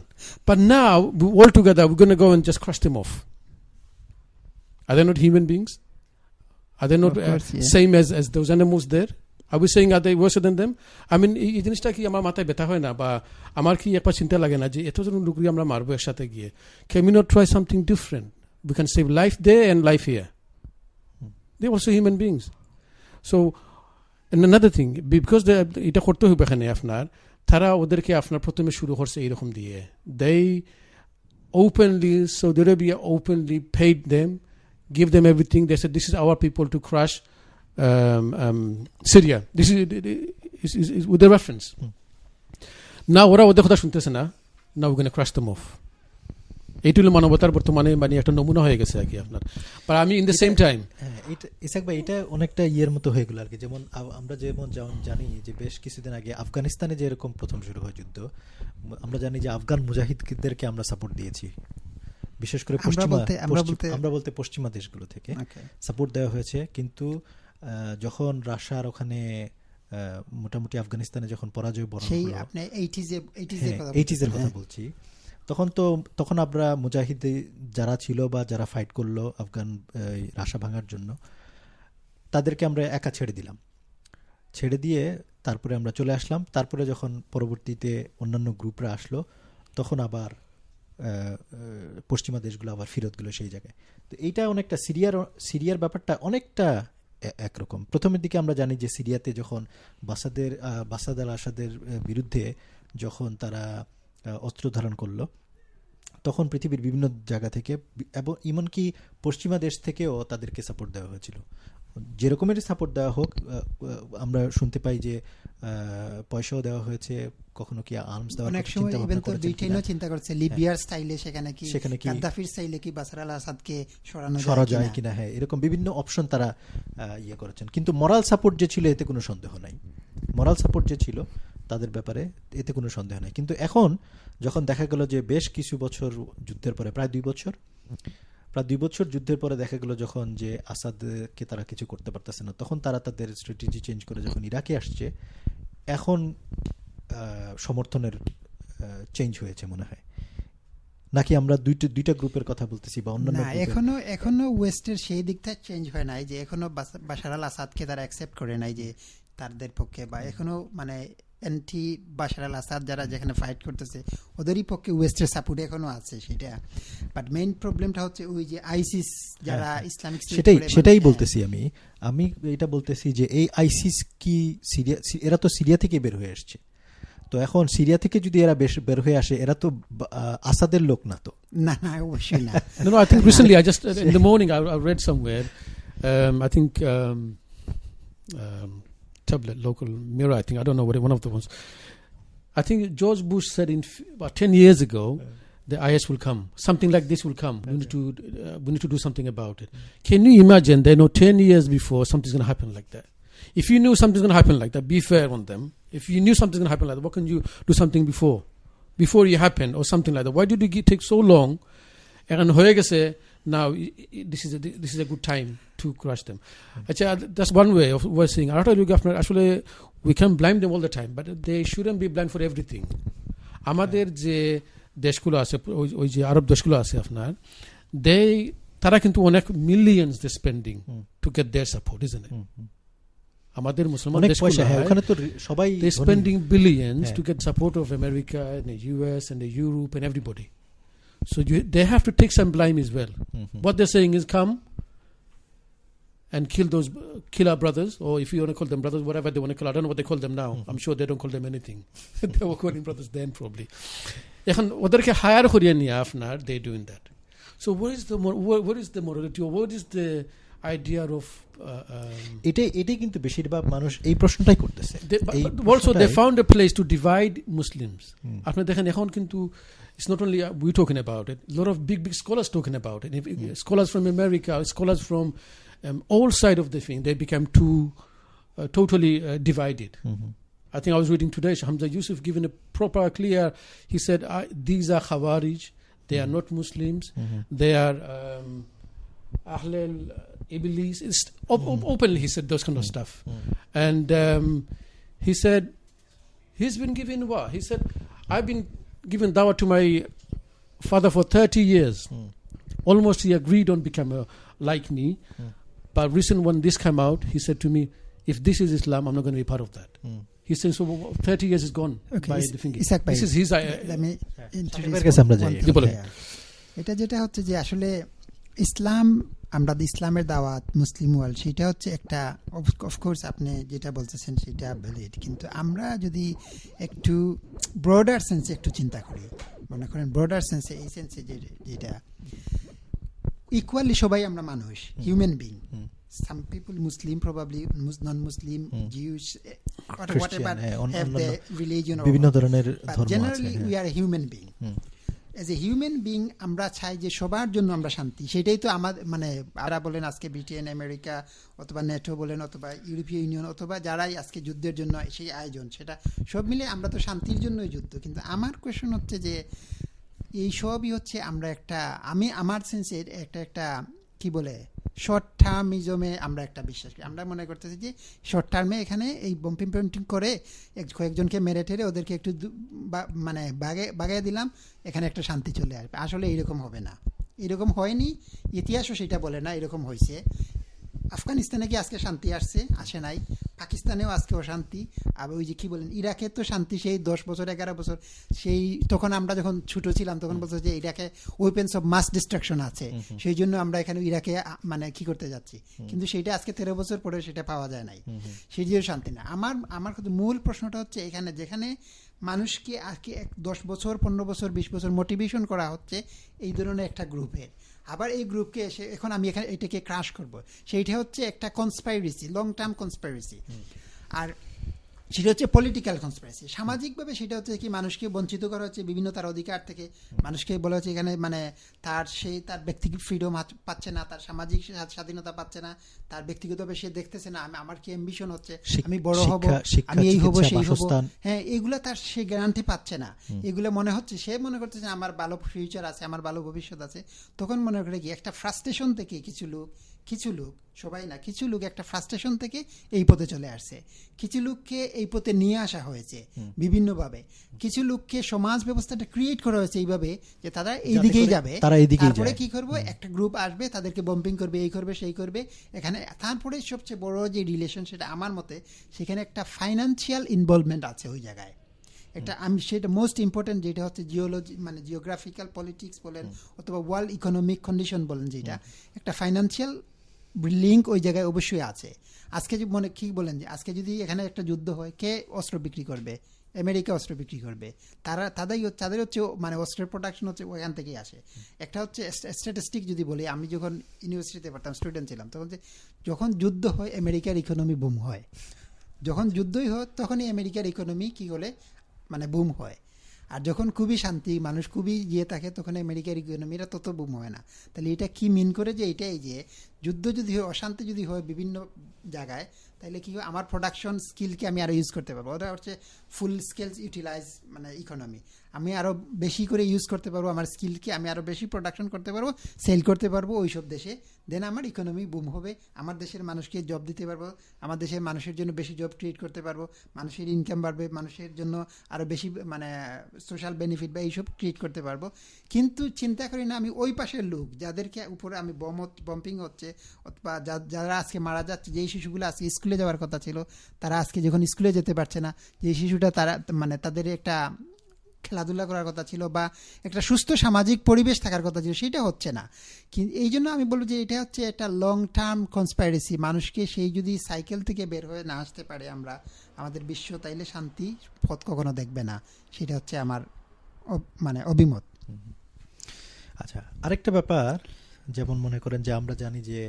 But now all together we're going to go and just crush them off. Are they not human beings? Are they not same as those animals there? Are we saying are they worse than them? I mean, এই জিনিসটা কি আমার মাথায় ব্যথা হয় না, বা আমার কি একবার চিন্তা লাগে না যে এতজন লোক আমরা মারবো একসাথে গিয়ে? Can we not try something different? We can save life there and life here. They're also human beings. So, and another thing, because এটা করতে হবে এখানে আপনার, তারা ওদেরকে আপনার প্রথমে শুরু করছে এইরকম দিয়ে, they openly, Saudi Arabia openly paid them, give them everything. They said, this is our people to crush Syria. This is with the reference. Now ওরা ওদের কথা শুনতেছে না, now we're going to crush them off. এইটা হলো মানবতার বর্তমানে মানে একটা নমুনা হয়ে গেছে আর কি আপনার। আর আমি in the same time, Isaac ভাই, এটা অনেকটা ইয়ের মতো হয়ে গেল আর কি। যেমন আমরা জানি যে বেশ কিছুদিন আগে আফগানিস্তানে যে এরকম প্রথম শুরু হয় যুদ্ধ, আমরা জানি যে আফগান মুজাহিদদেরকে আমরা সাপোর্ট দিয়েছি, বিশেষ করে আমরা বলতে পশ্চিমা দেশগুলো থেকে সাপোর্ট দেওয়া হয়েছে। কিন্তু যখন রাশিয়ার ওখানে মোটামুটি আফগানিস্তানে যখন পরাজয় বরণ হলো, আপনি 80s এর কথা বলছি, তখন আমরা মুজাহিদ যারা ছিল বা যারা ফাইট করলো আফগান রাশা ভাঙার জন্য, তাদেরকে আমরা একা ছেড়ে দিয়ে তারপরে আমরা চলে আসলাম। তারপরে যখন পরবর্তীতে অন্যান্য গ্রুপরা আসলো, তখন আবার পশ্চিমা দেশগুলো আবার ফিরত গেল সেই জায়গায়। তো এইটা অনেকটা সিরিয়ার ব্যাপারটা অনেকটা একরকম। প্রথমের দিকে আমরা জানি যে সিরিয়াতে যখন বাসাদ আল আসাদের বিরুদ্ধে যখন তারা অস্ত্র ধারণ করলো, তখন পৃথিবীর বিভিন্ন জায়গা থেকে এবং এমনকি পশ্চিমা দেশ থেকেও তাদেরকে সাপোর্ট দেওয়া হয়েছিল। যে রকমের সাপোর্ট দেওয়া হোক, আমরা শুনতে পাই যে পয়সাও দেওয়া হয়েছে, কখনো কি আর্মস দেওয়ার অনেক সময় ইভেন তো ব্রিটেনও চিন্তা করছে লিবিয়ার স্টাইলে সেখানে কি গাদ্দাফির স্টাইলে কি বাশার আল আসাদকে সরা যায় কিনা, হ্যাঁ এরকম বিভিন্ন অপশন তারা ইয়ে করেছেন। কিন্তু মরাল সাপোর্ট যে ছিল এতে কোনো সন্দেহ নাই, মরাল সাপোর্ট যে ছিল তাদের ব্যাপারে এতে কোনো সন্দেহ নাই। কিন্তু এখন যখন দেখা গেল যে বেশ কিছু বছর যুদ্ধের পরে, প্রায় 2 বছর যুদ্ধের পরে দেখা গেল যখন যে আসাদকে তারা কিছু করতে পারতেছে না, তখন তারা তাদের স্ট্র্যাটেজি চেঞ্জ করে যখন ইরাকে আসছে, এখন সমর্থনের চেঞ্জ হয়েছে মনে হয়, নাকি আমরা দুইটা গ্রুপের কথা বলতেছি বা অন্যান্য? এখনো ওয়েস্টের সেই দিকটা চেঞ্জ হয় নাই, যে এখনো বাশার আল আসাদকে তারা অ্যাকসেপ্ট করে নাই যে তাদের পক্ষে, বা এখনো মানে অ্যান্টি বাশার আল আসাদ যারা যেখানে ফাইট করতেছে ওদেরই পক্ষে ওয়েস্টের সাপোর্ট এখনো আছে সেটা। বাট মেইন প্রবলেমটা হচ্ছে ওই যে আইসিস যারা ইসলামিক সেটাই বলতেছি আমি এটা বলতেছি যে এই আইসিস কি সিরিয়া, এরা তো সিরিয়া থেকে বের হয়ে আসছে, তো এখন সিরিয়া থেকে যদি এরা বের হয়ে আসে, এরা তো আসাদের লোক না, তো না অবশ্যই না। No, I think recently I just in the morning I read somewhere, I think tablet local mirror, I think, I don't know what, one of the ones, I think George Bush said about 10 years ago the IS will come, something like this will come. We need to do something about it. Can you imagine, they know 10 years before something's going to happen like that? If you knew something's going to happen like that, be fair on them. If you knew something's going to happen like that, why couldn't you do something before it happened or something like that? Why did it take so long? And হয়ে গেছে, now this is a good time to crush them. That's one way of saying. Actually, we can blame them all the time, but they shouldn't be blamed for everything. আমাদের যে দেশগুলো আছে, ওই যে আরব দেশগুলো আছে আপনার, তারা কিন্তু অনেক millions they spending to get their support, isn't it? আমাদের মুসলমান দেশগুলো ওখানে তো সবাই they spending billions to get support of America and the US and the Europe and everybody. So they have to take some blame as well. What they're saying is come and kill our brothers, or if you want to call them brothers, whatever they want to call, I don't know what they call them now. I'm sure they don't call them anything. They were calling brothers then probably. এখন ওদেরকে higher করিয়ে নিয়ে আপনার they doing that. So what is the morality, or what is the idea of এটাই কিন্তু বেশিরভাগ মানুষ এই প্রশ্নটাই করতেছে। Also they found a place to divide Muslims. আপনি দেখেন এখন কিন্তু it's not only we talking about it, a lot of big scholars talking about it. Scholars from America, scholars from all sides of the thing, they become totally divided. I think I was reading today, Hamza Yusuf given a proper clear, he said these are Khawarij, they are not Muslims, they are Ahlul Iblis, openly he said those kind of stuff. And he said he's been given what? He said, I've been given dawah to my father for 30 years. Almost he agreed on become like me. But recent when this came out, he said to me, if this is Islam, I'm not going to be part of that. He said, so 30 years is gone. Okay, by the finger. This is his let me introduce. এটা যেটা হচ্ছে যে আসলে ইসলাম, আমরা ইসলামের দাওয়াত মুসলিম world, সেটা হচ্ছে একটা অফকোর্স আপনি যেটা বলতেছেন সেটা ভ্যালিড, কিন্তু আমরা যদি একটু ব্রডার সেন্সে একটু চিন্তা করি, মনে করেন ব্রডার সেন্সে, এই সেন্সে যেটা ইকুয়ালি সবাই আমরা মানুষ, human being, some people Muslim, probably non-Muslim, Jewish, whatever have the religion, বিভিন্ন ধরনের ধর্ম আছে, generally we are a human being. As a human being আমরা চাই যে সবার জন্য আমরা শান্তি, সেটাই তো আমাদের, মানে আরা বলেন আজকে ব্রিটেন, আমেরিকা অথবা নেটো বলেন অথবা ইউরোপীয় ইউনিয়ন অথবা যারাই আজকে যুদ্ধের জন্য সেই আয়োজন, সেটা সব মিলে আমরা তো শান্তির জন্যই যুদ্ধ। কিন্তু আমার কোয়েশন হচ্ছে যে এই সবই হচ্ছে আমরা একটা, আমার সেন্সে একটা কি বলে শর্ট টার্মিজমে আমরা একটা বিশ্বাস করি। আমরা মনে করতেছি যে শর্ট টার্মে এখানে এই বম্পিং পেন্টিং করে কয়েকজনকে মেরে টেরে ওদেরকে একটু মানে বাগাইয়ে দিলাম, এখানে একটা শান্তি চলে আসবে। আসলে এইরকম হবে না, এরকম হয়নি, ইতিহাসও সেটা বলে না এরকম হয়েছে। আফগানিস্তানে কি আজকে শান্তি আসে নাই, পাকিস্তানেও আজকে অশান্তি, আবার ওই যে কি বলেন ইরাকে তো শান্তি সেই 10 বছর 11 বছর, সেই তখন আমরা যখন ছোট ছিলাম তখন বলতো যে ইরাকে ওয়েপেন্স অফ মাস ডিস্ট্রাকশন আছে, সেই জন্য আমরা এখানে ইরাকে মানে কি করতে যাচ্ছি, কিন্তু সেইটা আজকে 13 বছর পরে সেটা পাওয়া যায় নাই, সেই জন্য শান্তি না। আমার মূল প্রশ্নটা হচ্ছে এখানে যেখানে মানুষকে আজকে 10 বছর 15 বছর 20 বছর মোটিভেশন করা হচ্ছে এই ধরনের একটা গ্রুপের। আবার এই গ্রুপকে এসে এখন আমি এখানে এটাকে ক্রাশ করব, সেইটা হচ্ছে একটা কনস্পাইরেসি, লং টার্ম কনস্পাইরেসি। আর সেটা হচ্ছে পলিটিক্যাল কনস্পিরেসি। সামাজিকভাবে সেটা হচ্ছে কি মানুষকে বঞ্চিত করা হচ্ছে বিভিন্ন তার অধিকার থেকে। মানুষকে বলা হচ্ছে এখানে মানে তার ব্যক্তিগত ফ্রিডম পাচ্ছে না, তার সামাজিক স্বাধীনতা পাচ্ছে না, তার ব্যক্তিগতভাবে সে দেখতেছে না আমার কি অ্যাম্বিশন হচ্ছে, আমি বড় হব, আমি এই হব সেই হব, হ্যাঁ এগুলো তার সে গ্যারান্টি পাচ্ছে না। এগুলো মনে হচ্ছে সে মনে করতেছে আমার ভালো ফিউচার আছে, আমার ভালো ভবিষ্যৎ আছে। তখন মনে করে কি একটা ফ্রাস্ট্রেশন থেকে কিছু লোক সবাই না, কিছু লোক একটা ফ্রাস্ট্রেশন থেকে এই পথে চলে আসছে। কিছু লোককে এই পথে নিয়ে আসা হয়েছে বিভিন্নভাবে। কিছু লোককে সমাজ ব্যবস্থাটা ক্রিয়েট করা হয়েছে এইভাবে যে তারা এই দিকেই যাবে। তারপরে কি করবো, একটা গ্রুপ আসবে, তাদেরকে বম্পিং করবে, এই করবে সেই করবে এখানে। তারপরে সবচেয়ে বড় যে রিলেশন সেটা আমার মতে সেখানে একটা ফাইন্যান্সিয়াল ইনভলভমেন্ট আছে ওই জায়গায়। একটা আমি সেটা মোস্ট ইম্পর্টেন্ট, যেটা হচ্ছে জিওলজি মানে জিওগ্রাফিক্যাল পলিটিক্স বলেন অথবা ওয়ার্ল্ড ইকোনমিক কন্ডিশন বলেন, যেটা একটা ফাইন্যান্সিয়াল লিঙ্ক ওই জায়গায় অবশ্যই আছে। আজকে যে মনে কি বলেন যে আজকে যদি এখানে একটা যুদ্ধ হয়, কে অস্ত্র বিক্রি করবে? আমেরিকা অস্ত্র বিক্রি করবে। তাদের হচ্ছে মানে অস্ত্রের প্রোডাকশন হচ্ছে ওখান থেকেই আসে। একটা হচ্ছে স্ট্যাটিস্টিক যদি বলি, আমি যখন ইউনিভার্সিটিতে পড়তাম, স্টুডেন্ট ছিলাম, তখন যে যখন যুদ্ধ হয় আমেরিকার ইকোনমি বুম হয়। যখন যুদ্ধই হয় তখনই আমেরিকার ইকোনমি কি হলে মানে বুম হয়। আর যখন খুবই শান্তি, মানুষ খুবই থাকে, তখন আমেরিকার ইকোনমিটা তত বুম হয় না। তাহলে এটা কি মিন করে যে এটাই যে যুদ্ধ যদি হয়, অশান্তি যদি হয় বিভিন্ন জায়গায়, তাহলে কি হয় আমার প্রোডাকশন স্কিলকে আমি আরও ইউজ করতে পারবো। ওটা হচ্ছে ফুল স্কেল ইউটিলাইজ মানে ইকোনমি। আমি আরও বেশি করে ইউজ করতে পারবো আমার স্কিলকে, আমি আরও বেশি প্রোডাকশন করতে পারবো, সেল করতে পারবো ওই সব দেশে। দেন আমার ইকোনমি বুম হবে, আমার দেশের মানুষকে জব দিতে পারবো, আমার দেশের মানুষের জন্য বেশি জব ক্রিয়েট করতে পারবো, মানুষের ইনকাম বাড়বে, মানুষের জন্য আরও বেশি মানে সোশ্যাল বেনিফিট বা এইসব ক্রিয়েট করতে পারবো। কিন্তু চিন্তা করি না আমি ওই পাশের লোক যাদেরকে উপরে আমি বম্পিং হচ্ছে অথবা যারা আজকে মারা যাচ্ছে, যেই শিশুগুলো আজকে স্কুলে যাওয়ার কথা ছিল তারা আজকে যখন স্কুলে যেতে পারছে না, যে শিশুটা তারা মানে তাদের একটা খেলাধুলা করার কথা ছিল বা একটা সুস্থ সামাজিক পরিবেশ থাকার কথা ছিল, সেটা হচ্ছে না। কিন্তু এই জন্য আমি বলবো যে এটা হচ্ছে একটা লং টার্ম কনস্পাইরেসি। মানুষকে সেই যদি সাইকেল থেকে বের হয়ে না আসতে পারে আমরা আমাদের বিশ্ব, তাইলে শান্তি পথ কখনো দেখবে না। সেটা হচ্ছে আমার মানে অভিমত। আচ্ছা, আরেকটা ব্যাপার, যেমন মনে করেন যে আমরা জানি যে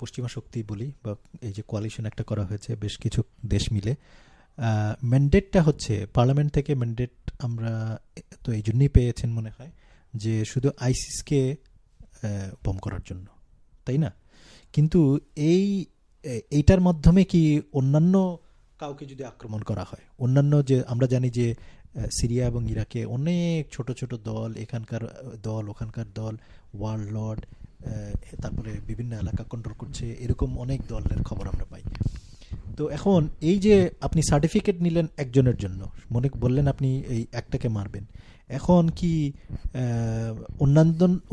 পশ্চিমা শক্তি বলি বা এই যে কোয়ালিশন একটা করা হয়েছে বেশ কিছু দেশ মিলে, ম্যান্ডেটটা হচ্ছে পার্লামেন্ট থেকে ম্যান্ডেট আমরা তো এই জন্যই পেয়েছেন মনে হয় যে শুধু আইসিসকে বম করার জন্য, তাই না? কিন্তু এইটার মাধ্যমে কি অন্যান্য কাউকে যদি আক্রমণ করা হয়, অন্যান্য যে আমরা জানি যে সিরিয়া এবং ইরাকে অনেক ছোট ছোট দল, এখানকার দল ওখানকার দল, ওয়ার্ল্ড লর্ড, তারপরে বিভিন্ন এলাকা কন্ট্রোল করছে, এরকম অনেক দলের খবর আমরা পাই। তো এখন এই যে আপনি সার্টিফিকেট নিলেন একজনের জন্য, মনে বললেন আপনি এই একটাকে মারবেন, এখন কি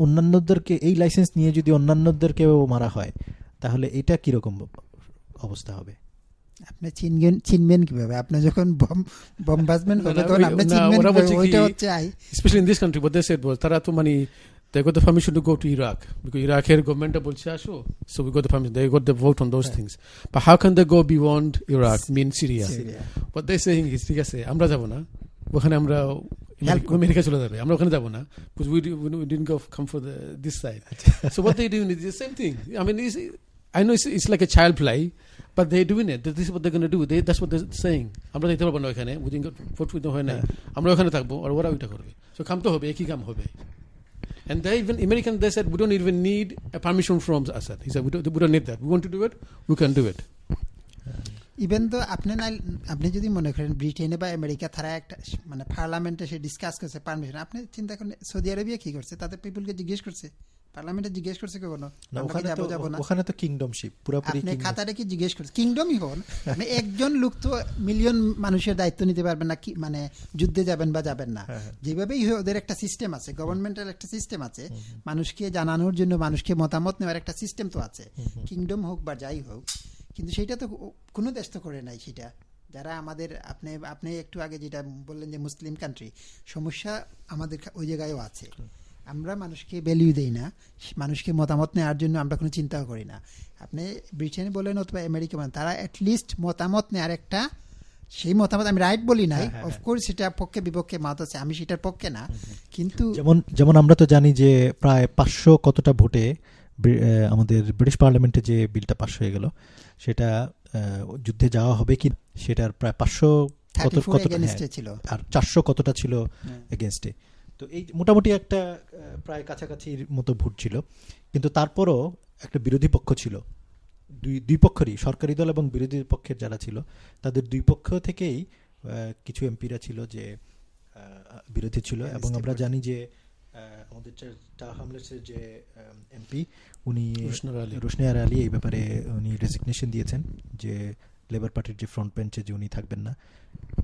অন্যান্যদেরকে এই লাইসেন্স নিয়ে যদি অন্যান্যদেরকেও মারা হয় তাহলে এটা কিরকম অবস্থা হবে? আপনি চিনবেন কিভাবে? আপনি যখন বম বাজবেন হবে তখন আপনি চিনবেন ওইটা হচ্ছে specially in this country what they said was তারা তো মানে they got the permission to go to Iraq because Iraqের গভর্নমেন্টটা বলছে আসো, so we got the permission, they got the vote on those things, but how can they go beyond Iraq, mean Syria? What they saying is ঠিক আছে আমরা যাব না ওখানে, আমরা America চলে যাবে, আমরা ওখানে যাব না because we didn't come for this side. So what they doing is the same thing. I mean I know it's like a child play, but they're doing it. This is what they're going to do. That's what they're saying. আমরা যেতে পারবো না ওখানে, vote হয় না, আমরা ওখানে থাকবো আর ওরা ওইটা করবে। So কাম তো হবে, একই কাম হবে। And they even American, they said we don't even need a permission from Assad. He said we don't need that. We want to do it, we can do it. Even তো আপনি যদি মনে করেন ব্রিটেনে বা আমেরিকা তারা একটা মানে পার্লামেন্টে সে ডিসকাস করছে পারমিশন, আপনি চিন্তা করেন সৌদি আরবিয়া কি করছে, তাদের পিপলকে জিজ্ঞেস করছে, পার্লামেন্টে জিজ্ঞেস করছে কখনো? ওখানে তো কিংডমশিপ পুরোপুরি, আপনি খাতারে কি জিজ্ঞেস করছে? কিংডমই হন মানে একজন লোক তো মিলিয়ন মানুষের দায়িত্ব নিতে পারবেন না, মানে যুদ্ধে যাবেন বা যাবেন না। যেভাবেই ওদের একটা সিস্টেম আছে, গভর্নমেন্টের একটা সিস্টেম আছে, মানুষকে জানানোর জন্য, মানুষকে মতামত নেওয়ার একটা সিস্টেম তো আছে, কিংডম হোক বা যাই হোক। কিন্তু সেটা তো কোনো দেশ তো করে নাই সেটা। যারা আমাদের আপনি একটু আগে যেটা বললেন যে মুসলিম কান্ট্রি, সমস্যা আমাদের ওই জায়গায়ও আছে। আমরা মানুষকে ভ্যালিউ দেই না, মানুষকে মতামত নেওয়ার জন্য আমরা কোনো চিন্তাও করি না। আপনি ব্রিটেনে বলেন অথবা আমেরিকা বলেন, তারা অ্যাটলিস্ট মতামত নেওয়ার একটা সেই মতামত আমি রাইট বলি নাই, অফকোর্স সেটা পক্ষে বিপক্ষে মত আছে, আমি সেটার পক্ষে না, কিন্তু যেমন আমরা তো জানি যে প্রায় 500 কতটা ভোটে আমাদের ব্রিটিশ পার্লামেন্টে যে বিলটা পাস হয়ে গেল সেটা যুদ্ধে যাওয়া হবে কি সেটার প্রায় 500 কতটা ছিল, আর 400 কতটা ছিল এগেনস্টে। তো এই মোটামুটি একটা প্রায় কাছাকাছির মতো ভোট ছিল, কিন্তু তারপরও একটা বিরোধী পক্ষ ছিল, দুই পক্ষেরই, সরকারি দল এবং বিরোধী পক্ষের যারা ছিল তাদের দুই পক্ষ থেকেই কিছু এমপিরা ছিল যে বিরোধী ছিল। এবং আমরা জানি যে আমাদের হামলেসের যে এমপি উনি রোশনিয়ার আলী এই ব্যাপারে উনি রেজিগনেশন দিয়েছেন যে লেবার পার্টির যে ফ্রন্ট বেঞ্চে যে উনি থাকবেন না,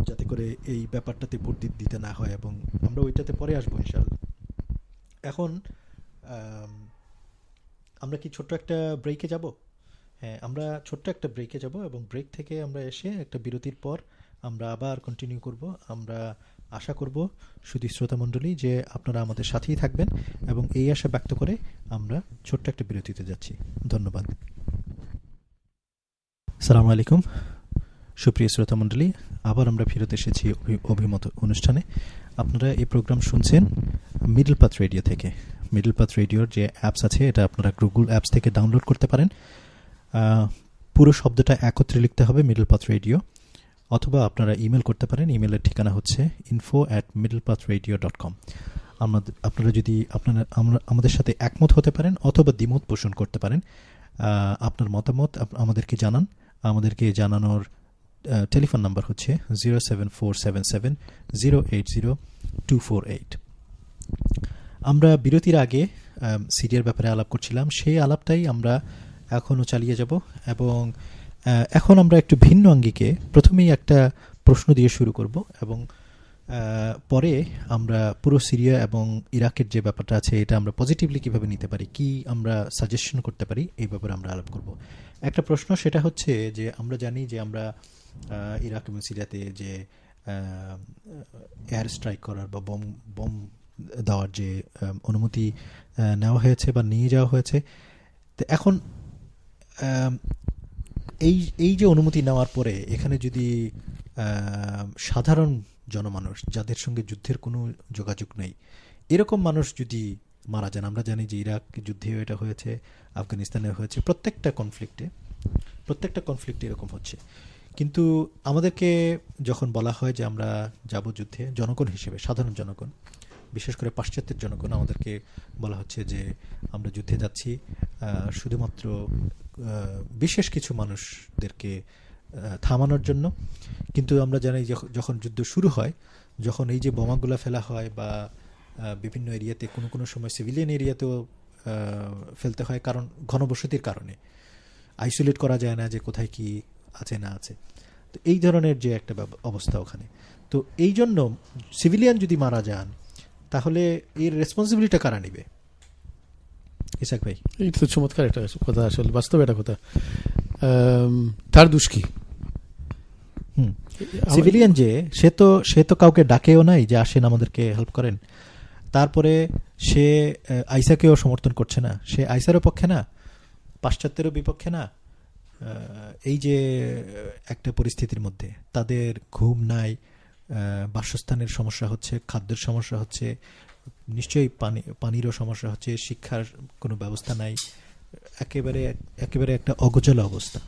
যাতে করে এই ব্যাপারটাতে ভোট দিতে না হয়, এবং আমরা ওইটাতে পরে আসবো ইনশাআল্লাহ। এখন আমরা কি ছোট্ট একটা ব্রেকে যাব? হ্যাঁ, আমরা ছোট্ট একটা ব্রেকে যাব এবং ব্রেক থেকে আমরা এসে একটা বিরতির পর আমরা আবার কন্টিনিউ করব। আমরা আশা করব শুধু শ্রোতামণ্ডলী যে আপনারা আমাদের সাথেই থাকবেন, এবং এই আশা ব্যক্ত করে আমরা ছোট্ট একটা বিরতিতে যাচ্ছি। ধন্যবাদ। আসসালামু আলাইকুম সুপ্রিয় শ্রোতামণ্ডলী, আবার আমরা ফিরত এসেছি অভিমত অনুষ্ঠানে। আপনারা এই প্রোগ্রাম শুনছেন মিডল পাথ রেডিও থেকে। মিডল পাথ রেডিওর যে অ্যাপস আছে এটা আপনারা গুগল অ্যাপস থেকে ডাউনলোড করতে পারেন। পুরো শব্দটা একত্রে লিখতে হবে মিডল পাথ রেডিও, অথবা আপনারা ইমেল করতে পারেন। ইমেলের ঠিকানা হচ্ছে info@middlepathradio.com। আপনারা যদি আমাদের সাথে একমত হতে পারেন অথবা দ্বিমত পোষণ করতে পারেন, আপনার মতামত আমাদেরকে জানান। আমাদেরকে জানানোর টেলিফোন নাম্বার হচ্ছে 07477080248। আমরা বিরতির আগে সিরিয়ার ব্যাপারে আলাপ করছিলাম, সেই আলাপটাই আমরা এখনও চালিয়ে যাব, এবং এখন আমরা একটু ভিন্ন আঙ্গিকে প্রথমেই একটা প্রশ্ন দিয়ে শুরু করব, এবং পরে আমরা পুরো সিরিয়া এবং ইরাকের যে ব্যাপারটা আছে এটা আমরা পজিটিভলি কীভাবে নিতে পারি, কি আমরা সাজেশন করতে পারি, এই ব্যাপারে আমরা আলাপ করব। একটা প্রশ্ন সেটা হচ্ছে যে আমরা জানি যে আমরা ইরাক এবং সিরিয়াতে যে এয়ার স্ট্রাইক করার বা বম দেওয়ার যে অনুমতি নেওয়া হয়েছে বা নিয়ে যাওয়া হয়েছে, তো এখন এই যে অনুমতি নেওয়ার পরে এখানে যদি সাধারণ জনমানুষ যাদের সঙ্গে যুদ্ধের কোনো যোগাযোগ নেই এরকম মানুষ যদি মারা যান, আমরা জানি যে ইরাক যুদ্ধেও এটা হয়েছে, আফগানিস্তানে হয়েছে, প্রত্যেকটা কনফ্লিক্টে এরকম হচ্ছে। কিন্তু আমাদেরকে যখন বলা হয় যে আমরা যাব যুদ্ধে, জনগণ হিসেবে, সাধারণ জনগণ, বিশেষ করে পাশ্চাত্যের জনগণ, আমাদেরকে বলা হচ্ছে যে আমরা যুদ্ধে যাচ্ছি শুধুমাত্র বিশেষ কিছু মানুষদেরকে থামানোর জন্য। কিন্তু আমরা জানি যখন যুদ্ধ শুরু হয়, যখন এই যে বোমাগুলো ফেলা হয় বা বিভিন্ন এরিয়াতে কোনো সময় সিভিলিয়ান এরিয়াতেও ফেলতে হয়, কারণ ঘনবসতির কারণে আইসোলেট করা যায় না যে কোথায় কি আছে না আছে। তো এই ধরনের যে একটা অবস্থা ওখানে, তো এই জন্য সিভিলিয়ান যদি মারা যান তাহলে এর রেসপন্সিবিলিটি কারা নেবে? ইসাক ভাই, এই তো চমৎকার একটা কথা, আসলে বাস্তবে একটা কথা। তার দোষ কি? সিভিলিয়ান যে সে তো কাউকে ডাকেও নাই যে আসেন আমাদেরকে হেল্প করেন। তারপরে সে আইসাকেও সমর্থন করছে না, সে আইসারও পক্ষে না, পাশ্চাত্যেরও বিপক্ষে না। এই যে একটা পরিস্থিতির মধ্যে তাদের ঘুম নাই, বাসস্থানের সমস্যা হচ্ছে, খাদ্যের সমস্যা হচ্ছে, নিশ্চয়ই পানিরও সমস্যা হচ্ছে, শিক্ষার কোনো ব্যবস্থা নাই, একেবারে একটা অগোছালো অবস্থা।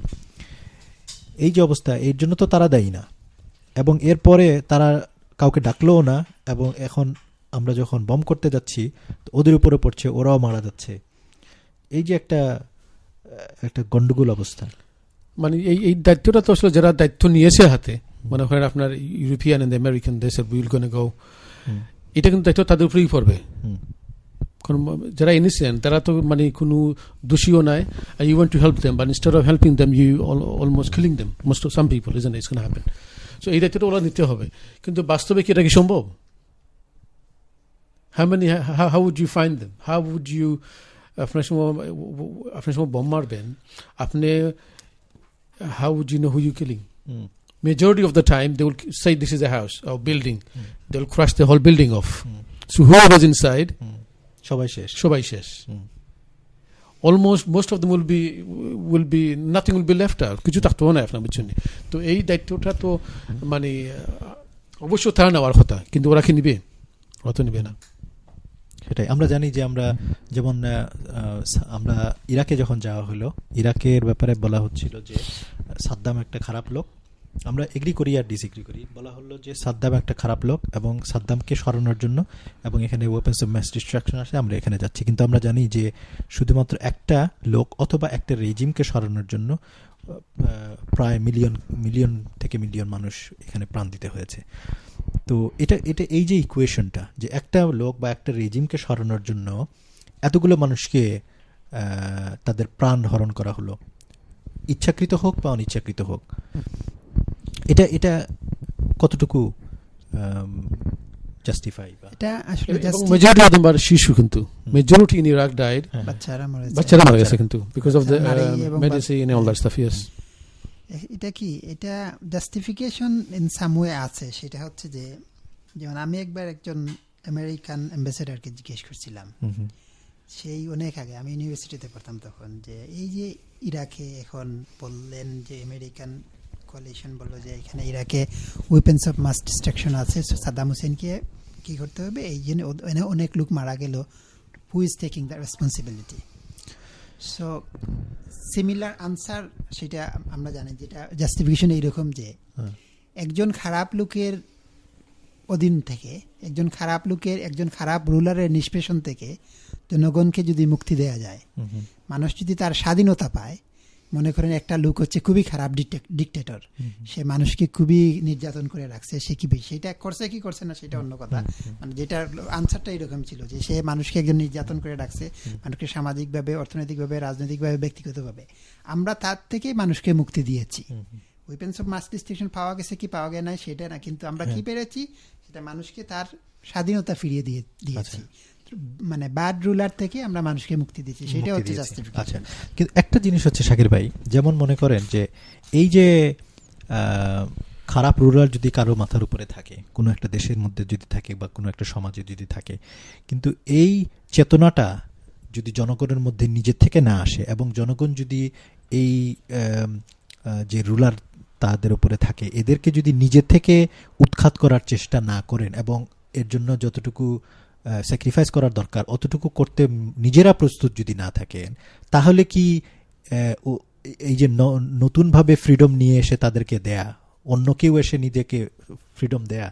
এই যে অবস্থা, এর জন্য তো তারা দায়ী না, এবং এরপরে তারা কাউকে ডাকলোও না, এবং এখন আমরা যখন বম করতে যাচ্ছি ওদের উপরে পড়ছে, ওরাও মারা যাচ্ছে। এই যে একটা গন্ডগোল অবস্থা। মানে এই দায়িত্বটা তো আসলে যারা দায়িত্ব নিয়েছে হাতে, মনে করেন আপনার ইউরোপিয়ান এন্ড আমেরিকান দেশের উইল গোনা গো, এটা কিন্তু দায়িত্ব তাদের উপরেই পড়বে। কারণ যারা ইনিসিয়েন্ট তারা তো মানে কোনো দোষীও নাই, and you want to help them, but instead of helping them you almost killing them, most of some people, isn't it? It's going to happen. So এই দায়িত্বটা ওরা নিতে হবে, কিন্তু বাস্তবে কি এটা কি সম্ভব? How would you find them? How would you আপনার সময় বম মারবেন আপনি, how would you know who you're killing? Majority of the time they will say this is a house or building, they will crush the whole building off. So whoever's inside, সবাই শেষ। Almost most of them will be nothing will be left out, কিছু থাকতেও না আপনার বুঝছেন। তো এই দায়িত্বটা তো মানে অবশ্য তারা নেওয়ার কথা, কিন্তু ওরা কি নিবে? ওরা তো নিবে না। সেটাই আমরা জানি যে আমরা যেমন আমরা ইরাকে যখন যাওয়া হলো, ইরাকের ব্যাপারে বলা হচ্ছিল যে সাদ্দাম একটা খারাপ লোক। আমরা এগ্রি করি আর ডিসএগ্রি করি। বলা হলো যে সাদ্দাম একটা খারাপ লোক এবং সাদ্দামকে সরানোর জন্য এবং এখানে ওয়েপন্স অফ ম্যাস ডিস্ট্রাকশন আছে, আমরা এখানে যাচ্ছি। কিন্তু আমরা জানি যে শুধুমাত্র একটা লোক অথবা একটা রেজিমকে সরানোর জন্য প্রায় মিলিয়ন থেকে মিলিয়ন মানুষ এখানে প্রাণ দিতে হয়েছে। তো এটা এই যে ইকুয়েশনটা, যে একটা লোক বা একটা রেজিমকে সরানোর জন্য এতগুলো মানুষকে তাদের প্রাণ হরণ করা হলো, ইচ্ছাকৃত হোক বা অনিচ্ছাকৃত হোক, এটা কতটুকু জাস্টিফাই? এটা আসলে মেজরিটি অফ দেম আর শিশু, কিন্তু মেজরিটি ইন ইরাক ডাইড, বাচ্চারা মারা গেছে কিন্তু because of the medicine and all that stuff. Yes, এটা কি এটা জাস্টিফিকেশন ইন সাম ওয়ে আছে। সেটা হচ্ছে যে যেমন আমি একবার একজন আমেরিকান অ্যাম্বাসেডারকে জিজ্ঞেস করছিলাম, সেই অনেক আগে আমি ইউনিভার্সিটিতে পড়তাম তখন, যে এই যে ইরাকে এখন বললেন যে আমেরিকান কোয়ালিশন বলল যে এখানে ইরাকে ওয়েপন্স অফ মাস ডিস্ট্রাকশন আছে, সাদ্দাম হোসেনকে কি করতে হবে, এই জন্য অনেক লোক মারা গেল, who is taking the responsibility? So similar answer সেটা আমরা জানি, যেটা জাস্টিফিকেশন এইরকম যে একজন খারাপ লোকের অধীন থেকে, একজন খারাপ রুলারের নিষ্পেষণ থেকে জনগণকে যদি মুক্তি দেওয়া যায়, মানুষ যদি তার স্বাধীনতা পায়, মনে করেন একটা লোক হচ্ছে খুবই খারাপ ডিকটেটর, সে মানুষকে খুবই নির্যাতন করে রাখছে, সে কি সেটা করছে কি করছে না সেটা অন্য কথা, মানে যেটার আনসারটা এরকম ছিল যে সে মানুষকে একজন নির্যাতন করে রাখছে, মানুষকে সামাজিকভাবে, অর্থনৈতিকভাবে, রাজনৈতিকভাবে, ব্যক্তিগতভাবে। আমরা তার থেকে মানুষকে মুক্তি দিয়েছি। ওয়েপন্স অফ মাস ডিস্ট্রাকশন পাওয়া গেছে কি পাওয়া যায় না সেটা না, কিন্তু আমরা কি পেরেছি, সেটা মানুষকে তার স্বাধীনতা ফিরিয়ে দিয়েছি। মানে ব্যাড রুলার থেকে আমরা মানুষকে মুক্তি দিচ্ছি, সেটা হচ্ছে জাস্টিফিকেশন। আচ্ছা, কিন্তু একটা জিনিস হচ্ছে শাকির ভাই, যেমন মনে করেন যে এই যে খারাপ রুলার যদি কারো মাথার উপরে থাকে, কোনো একটা দেশের মধ্যে যদি থাকে বা কোনো একটা সমাজে যদি থাকে, কিন্তু এই চেতনাটা যদি জনগণের মধ্যে নিজের থেকে না আসে এবং জনগণ যদি এই যে রুলার তাদের উপরে থাকে এদেরকে যদি নিজের থেকে উৎখাত করার চেষ্টা না করেন এবং এর জন্য যতটুকু স্যাক্রিফাইস করার দরকার অতটুকু করতে নিজেরা প্রস্তুত যদি না থাকেন, তাহলে কি এই যে নতুনভাবে ফ্রিডম নিয়ে এসে তাদেরকে দেয়া, অন্য কেউ এসে নিজেকে ফ্রিডম দেয়া,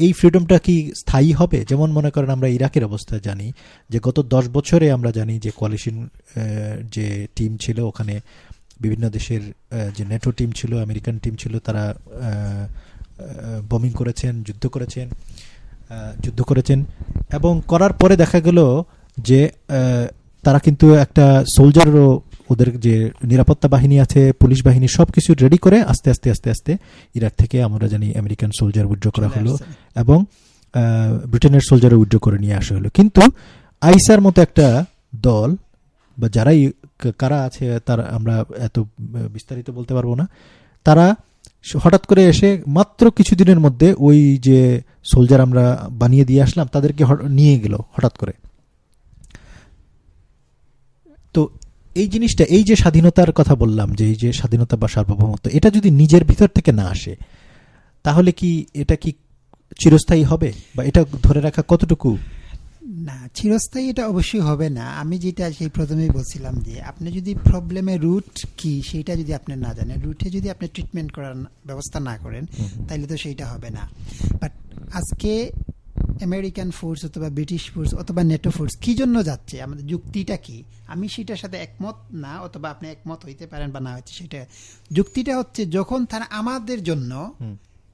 এই ফ্রিডমটা কি স্থায়ী হবে? যেমন মনে করেন আমরা ইরাকের অবস্থা জানি যে গত 10 বছরে আমরা জানি যে কোয়ালিশন যে টিম ছিল ওখানে, বিভিন্ন দেশের যে নেটো টিম ছিল, আমেরিকান টিম ছিল, তারা বমিং করেছেন, যুদ্ধ করেছেন এবং করার পরে দেখা গেল যে তারা কিন্তু একটা সোলজারও, ওদের যে নিরাপত্তা বাহিনী আছে, পুলিশ বাহিনী, সব কিছু রেডি করে আস্তে আস্তে ইরাক থেকে আমরা জানি আমেরিকান সোলজার উইথড্র করা হলো এবং ব্রিটেনের সোলজারও উইথড্র করে নিয়ে আসা হলো। কিন্তু আইসার মতো একটা দল বা যারাই কারা আছে তার আমরা এত বিস্তারিত বলতে পারবো না, তারা হঠাৎ করে এসে মাত্র কিছুদিনের মধ্যে ওই যে সোলজার আমরা বানিয়ে দিয়ে আসলাম তাদেরকে নিয়ে গেল হঠাৎ করে। তো এই জিনিসটা, এই যে স্বাধীনতার কথা বললাম, যে এই যে স্বাধীনতা বা সার্বভৌমত্ব, এটা যদি নিজের ভিতর থেকে না আসে তাহলে কি এটা কি চিরস্থায়ী হবে বা এটা ধরে রাখা কতটুকু? না, চিরস্থায়ী এটা অবশ্যই হবে না। আমি যেটা সেই প্রথমেই বলছিলাম যে আপনি যদি প্রবলেমের রুট কি সেটা যদি আপনি না জানেন, রুটে যদি আপনি ট্রিটমেন্ট করার ব্যবস্থা না করেন, তাহলে তো সেইটা হবে না। বাট আজকে আমেরিকান ফোর্স অথবা ব্রিটিশ ফোর্স অথবা নেটো ফোর্স কি জন্য যাচ্ছে, আমাদের যুক্তিটা কি? আমি সেটার সাথে একমত না, অথবা আপনি একমত হইতে পারেন বা না হচ্ছে, সেটা যুক্তিটা হচ্ছে যখন তারা আমাদের জন্য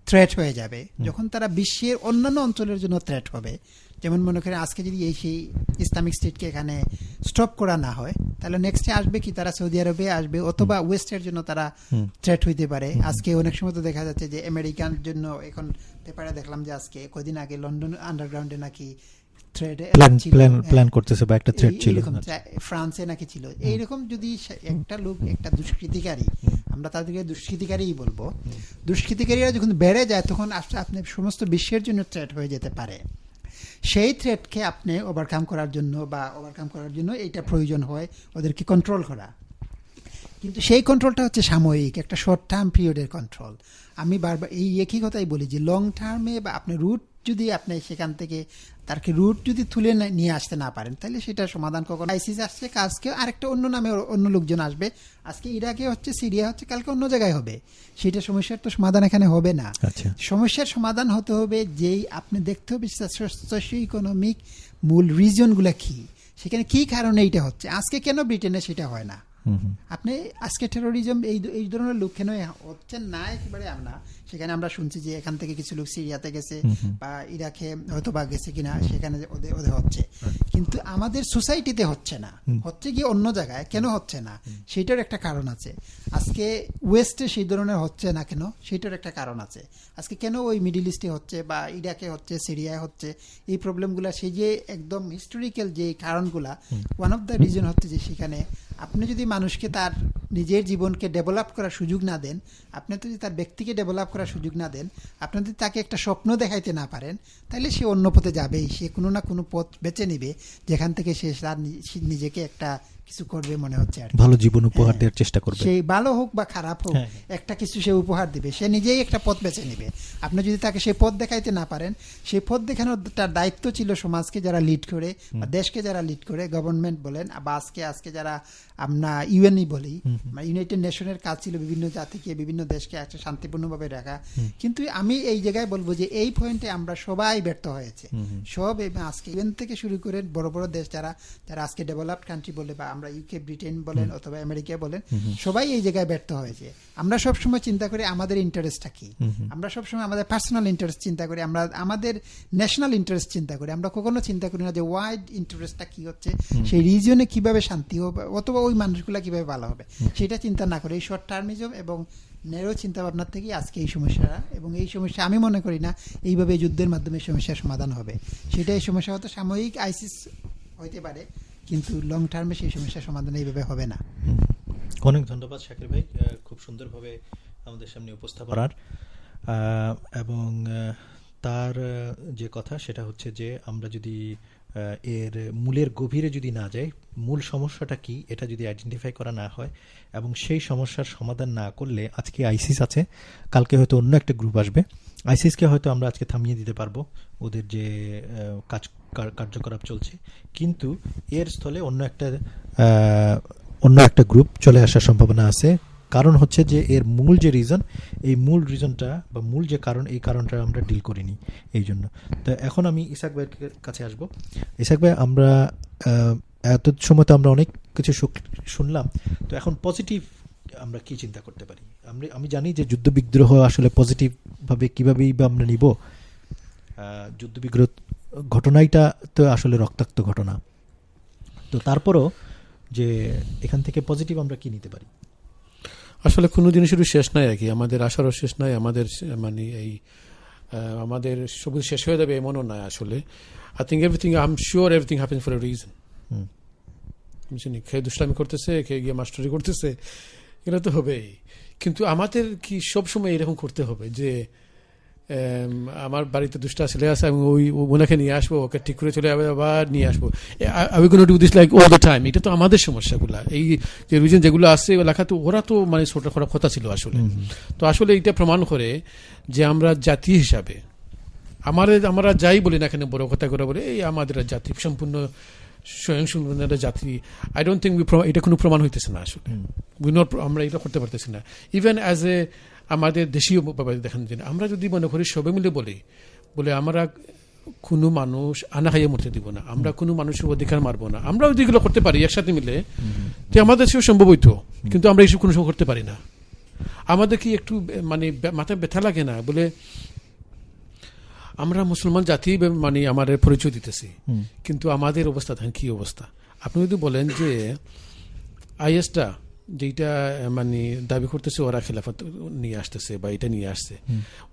থ্রেট হয়ে যাবে, যখন তারা বিশ্বের অন্যান্য অঞ্চলের জন্য থ্রেট হবে। যেমন মনে করেন আজকে যদি সেই ইসলামিক স্টেটকে এখানে স্টপ করা না হয়, তাহলে নেক্সটে আসবে কি, তারা সৌদি আরবে আসবে অথবা ওয়েস্টের জন্য তারা থ্রেট হইতে পারে। আজকে অনেক সময় তো দেখা যাচ্ছে যে আমেরিকান জন্য, এখন পেপারে দেখলাম যে আজকে কদিন আগে লন্ডন আন্ডারগ্রাউন্ডে নাকি প্ল্যান করতেছে বা একটা থ্রেট ছিল, ফ্রান্সে নাকি ছিল। এইরকম যদি একটা লোক, একটা দুষ্কৃতিকারী, আমরা তাদেরকে দুষ্কৃতিকারীই বলবো, দুষ্কৃতিকারীরা যখন বেড়ে যায় তখন আসলে আপনি সমস্ত বিশ্বের জন্য থ্রেট হয়ে যেতে পারে। সেই থ্রেটকে আপনি ওভারকাম করার জন্য এইটা প্রয়োজন হয় ওদেরকে কন্ট্রোল করা। কিন্তু সেই কন্ট্রোলটা হচ্ছে সাময়িক, একটা শর্ট টার্ম পিরিয়ডের কন্ট্রোল। আমি বারবার এই একই কথাই বলি যে লং টার্মে বা আপনি রুট যদি আপনি সেখান থেকে তারকে রুট যদি তুলে নিয়ে আসতে না পারেন, তাহলে সেটা সমাধান কখনো আইসিস আসছে, কাজকে আরেকটা অন্য নামে অন্য লোকজন আসবে, আজকে ইরাকে হচ্ছে, সিরিয়া হচ্ছে, কালকে অন্য জায়গায় হবে, সেটা সমস্যার তো সমাধান এখানে হবে না। সমস্যার সমাধান হতে হবে যেই আপনি দেখতে হবে সোশিও ইকোনমিক মূল রিজনগুলো কি, সেখানে কি কারণে এইটা হচ্ছে। আজকে কেন ব্রিটেনে সেটা হয় না, আপনি আজকে টেরোরিজম এই ধরনের লোক কেন হচ্ছে না, একেবারে আমরা সেখানে আমরা শুনছি যে এখান থেকে কিছু লোক সিরিয়াতে গেছে বা ইরাকে হয়তো বা গেছে কিনা, সেখানে ওদের হচ্ছে, কিন্তু আমাদের সোসাইটিতে হচ্ছে না, হচ্ছে কি অন্য জায়গায়। কেন হচ্ছে না সেটার একটা কারণ আছে। আজকে ওয়েস্টে সেই ধরনের হচ্ছে না কেন, সেটার একটা কারণ আছে। আজকে কেন ওই মিডিল ইস্টে হচ্ছে বা ইরাকে হচ্ছে, সিরিয়ায় হচ্ছে, এই প্রবলেমগুলা সেই যে একদম হিস্টোরিক্যাল যে কারণগুলা, ওয়ান অফ দ্য রিজন হচ্ছে যে সেখানে আপনি যদি মানুষকে তার নিজের জীবনকে ডেভেলপ করার সুযোগ না দেন, আপনি যদি তার ব্যক্তিকে ডেভেলপ করার সুযোগ না দেন, আপনি যদি তাকে একটা স্বপ্ন দেখাইতে না পারেন, তাহলে সে অন্য পথে যাবেই, সে কোনো না কোনো পথ বেছে নেবে যেখান থেকে সে তার নিজেকে একটা কিছু করবে মনে হচ্ছে, আর ভালো জীবন উপহার দেওয়ার চেষ্টা করবে। সেই ভালো হোক বা খারাপ হোক একটা কিছু সে উপহার দিবে, সে নিজেই একটা পথ বেছে নেবে। আপনি যদি তাকে সেই পথ দেখাইতে না পারেন, সেই পথ দেখানোর তার দায়িত্ব ছিল সমাজকে যারা লিড করে বা দেশকে যারা লিড করে, গভর্নমেন্ট বলেন বা আজকে যারা আমরা ইউএনই বলি, ইউনাইটেড নেশনের কাজ ছিল বিভিন্ন জাতিকে, বিভিন্ন দেশকে একটা শান্তিপূর্ণভাবে রাখা। কিন্তু আমি এই জায়গায় বলবো যে এই পয়েন্টে আমরা সবাই ব্যর্থ হয়েছে, সব। আজকে ইউএন থেকে শুরু করে বড় বড় দেশ যারা আজকে ডেভেলপড কান্ট্রি বলে, বা আমরা ইউকে, ব্রিটেন বলেন অথবা আমেরিকা বলেন, সবাই এই জায়গায় ব্যর্থ হয়েছে। আমরা সবসময় চিন্তা করি আমাদের ইন্টারেস্টটা কি, আমরা সবসময় আমাদের পার্সোনাল ইন্টারেস্ট চিন্তা করি, আমরা আমাদের ন্যাশনাল ইন্টারেস্ট চিন্তা করি, আমরা কখনো চিন্তা করি না যে ওয়াইড ইন্টারেস্টটা কি হচ্ছে, সেই রিজিয়নে কিভাবে শান্তি হবে অথবা ওই মানুষগুলা কিভাবে ভালো হবে, সেটা চিন্তা না করে এই শর্ট টার্মিজম এবং ন্যারো চিন্তা ভাবনার থেকে আজকে এই সমস্যাটা, এবং এই সমস্যা আমি মনে করি না এইভাবে যুদ্ধের মাধ্যমে সমস্যার সমাধান হবে। সেটা এই সমস্যা হয়তো সাময়িক আইসিস হইতে পারে, কিন্তু লং টার্মে সেই সমস্যার সমাধান এইভাবে হবে না। অনেক ধন্যবাদ শাকির ভাই, খুব সুন্দরভাবে আমাদের সামনে উপস্থাপন করার। এবং তার যে কথা সেটা হচ্ছে যে আমরা যদি এর মূলের গভীরে যদি না যাই, মূল সমস্যাটা কি এটা যদি আইডেন্টিফাই করা না হয় এবং সেই সমস্যার সমাধান না করলে, আজকে আইসিস আছে, কালকে হয়তো অন্য একটা গ্রুপ আসবে, আইসিসকে হয়তো আমরা আজকে থামিয়ে দিতে পারবো, ওদের যে কার্যকলাপ চলছে, কিন্তু এর স্থলে অন্য একটা গ্রুপ চলে আসার সম্ভাবনা আছে। কারণ হচ্ছে যে এর মূল যে রিজন, এই মূল রিজনটা বা মূল যে কারণ, এই কারণটা আমরা ডিল করিনি। এই জন্য তো এখন আমি ইসাক ভাইয়ের কাছে আসবো। ইসাক ভাই, আমরা এত সময় তো আমরা অনেক কিছু শুনলাম, তো এখন পজিটিভ আমরা কি চিন্তা করতে পারি? আমি জানি যে যুদ্ধ বিগ্রহ আসলে পজিটিভভাবে কীভাবেই বা আমরা নিব, যুদ্ধ বিগ্রহ ঘটনাটা তো আসলে রক্তাক্ত ঘটনা, তো তারপরও যে এখান থেকে পজিটিভ আমরা কি নিতে পারি? আসলে কোনো জিনিসেরও শেষ নাই আর কি, আমাদের আশারও শেষ নাই, আমাদের মানে এই আমাদের সবুজ শেষ হয়ে যাবে এমনও নয় আসলে। I think everything, I am sure everything happens for a reason. বুঝছেন, খেয়ে দুষ্টামি করতেছে, খেয়ে গিয়ে মাস্টারি করতেছে, এগুলো তো হবেই। কিন্তু আমাদের কি সবসময় এরকম করতে হবে যে আমার বাড়িতে দুষ্টা ছেলে আছে, আমি ওনাকে নিয়ে আসবো, ওকে ঠিক করে চলে যাবে, আবার নিয়ে আসবো, আমি কোনো do this like all the time? এটা তো আমাদের সমস্যাগুলা, এই যে রিজন যেগুলো আসছে লেখা, তো ওরা তো মানে ছোট খারাপ কথা ছিল আসলে। তো আসলে এটা প্রমাণ করে যে আমরা জাতি হিসাবে আমরা যাই বলি না এখানে, বড় কথা করে বলে এই আমাদের জাতি সম্পূর্ণ স্বয়ংসম্পূর্ণ জাতি, আই ডোন্ট থিঙ্ক এটা কোনো প্রমাণ হইতেছে না আসলে। আমরা এটা করতে পারতেছি না। ইভেন অ্যাজ এ আমাদের দেশীয় দেখেন, আমরা যদি মনে করি সবাই মিলে বলে আমরা কোনো মানুষ আনা খাইয়ে মরতে দিব না, আমরা কোনো মানুষের অধিকার মারবো না, আমরা যদি এগুলো করতে পারি একসাথে মিলে, তো আমাদের সেও সম্ভব হইতো। কিন্তু আমরা এইসব কোনো সময় করতে পারি না। আমাদের কি একটু মানে মাথায় ব্যথা লাগে না? বলে আমরা মুসলমান জাতি মানে আমাদের পরিচয় দিতেছি, কিন্তু আমাদের অবস্থা দেখেন কি অবস্থা। আপনি যদি বলেন যে আইএসটা যেটা মানে দাবি করতেছে ওরা খেলাফত নিয়ে আসতেছে বা এটা নিয়ে আসছে,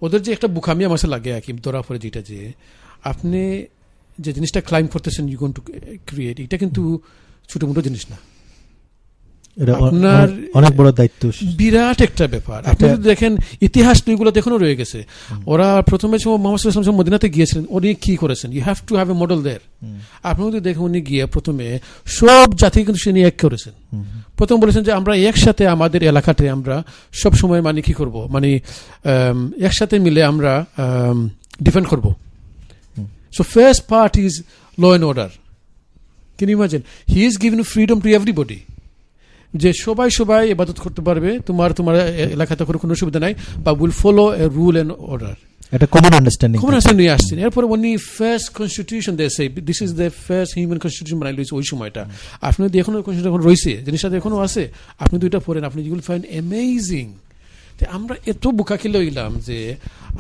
ওদের যে একটা বুখামি আমার লাগে আর কি ধরা পড়ে, যেটা যে আপনি যে জিনিসটা ক্লাইম করতেছেন ইউ গোইং টু ক্রিয়েট, এটা কিন্তু ছোটো মোটো জিনিস না। এটা আপনার অনেক বড় দায়িত্ব। বিরাট একটা ব্যাপার। আপনি যদি দেখেন ইতিহাস এগুলোতে এখনো রয়ে গেছে। ওরা প্রথমে মোহাম্মদ সাল্লাল্লাহু আলাইহি ওয়াসাল্লাম মদিনাতে গিয়েছিলেন, উনি কি করেছেন, you have to have a model there. আপনি যদি দেখেন উনি গিয়ে প্রথমে সব জাতি কিন্তু সে নিয়ে এক করেছেন। প্রথম বলেছেন যে আমরা একসাথে আমাদের এলাকাতে আমরা সব সময় মানে কি করব, মানে একসাথে মিলে আমরা ডিফেন্ড করব। So first part is law and order. Can you imagine, he is given freedom to everybody, যে সবাই সবাই ইবাদত করতে পারবে, তোমার এলাকাতে কোনো অসুবিধা নাই, বা will follow A rule and order. এটা কমন আন্ডারস্ট্যান্ডিং নিয়ে আসছেন। এরপরে উনি ফার্স্ট কনস্টিটিউশন দিয়েছে, this is the first human constitution বানাই লইছে ওই সময়টা। আপনি যদি এখনো কনস্টিটিউশন রয়েছে, জিনিসটা এখনো আছে, আপনি দুইটা পড়েন, আপনি ইউ উইল ফাইন্ড অ্যামেজিং। আমরা এত বোকা খেলে হইলাম যে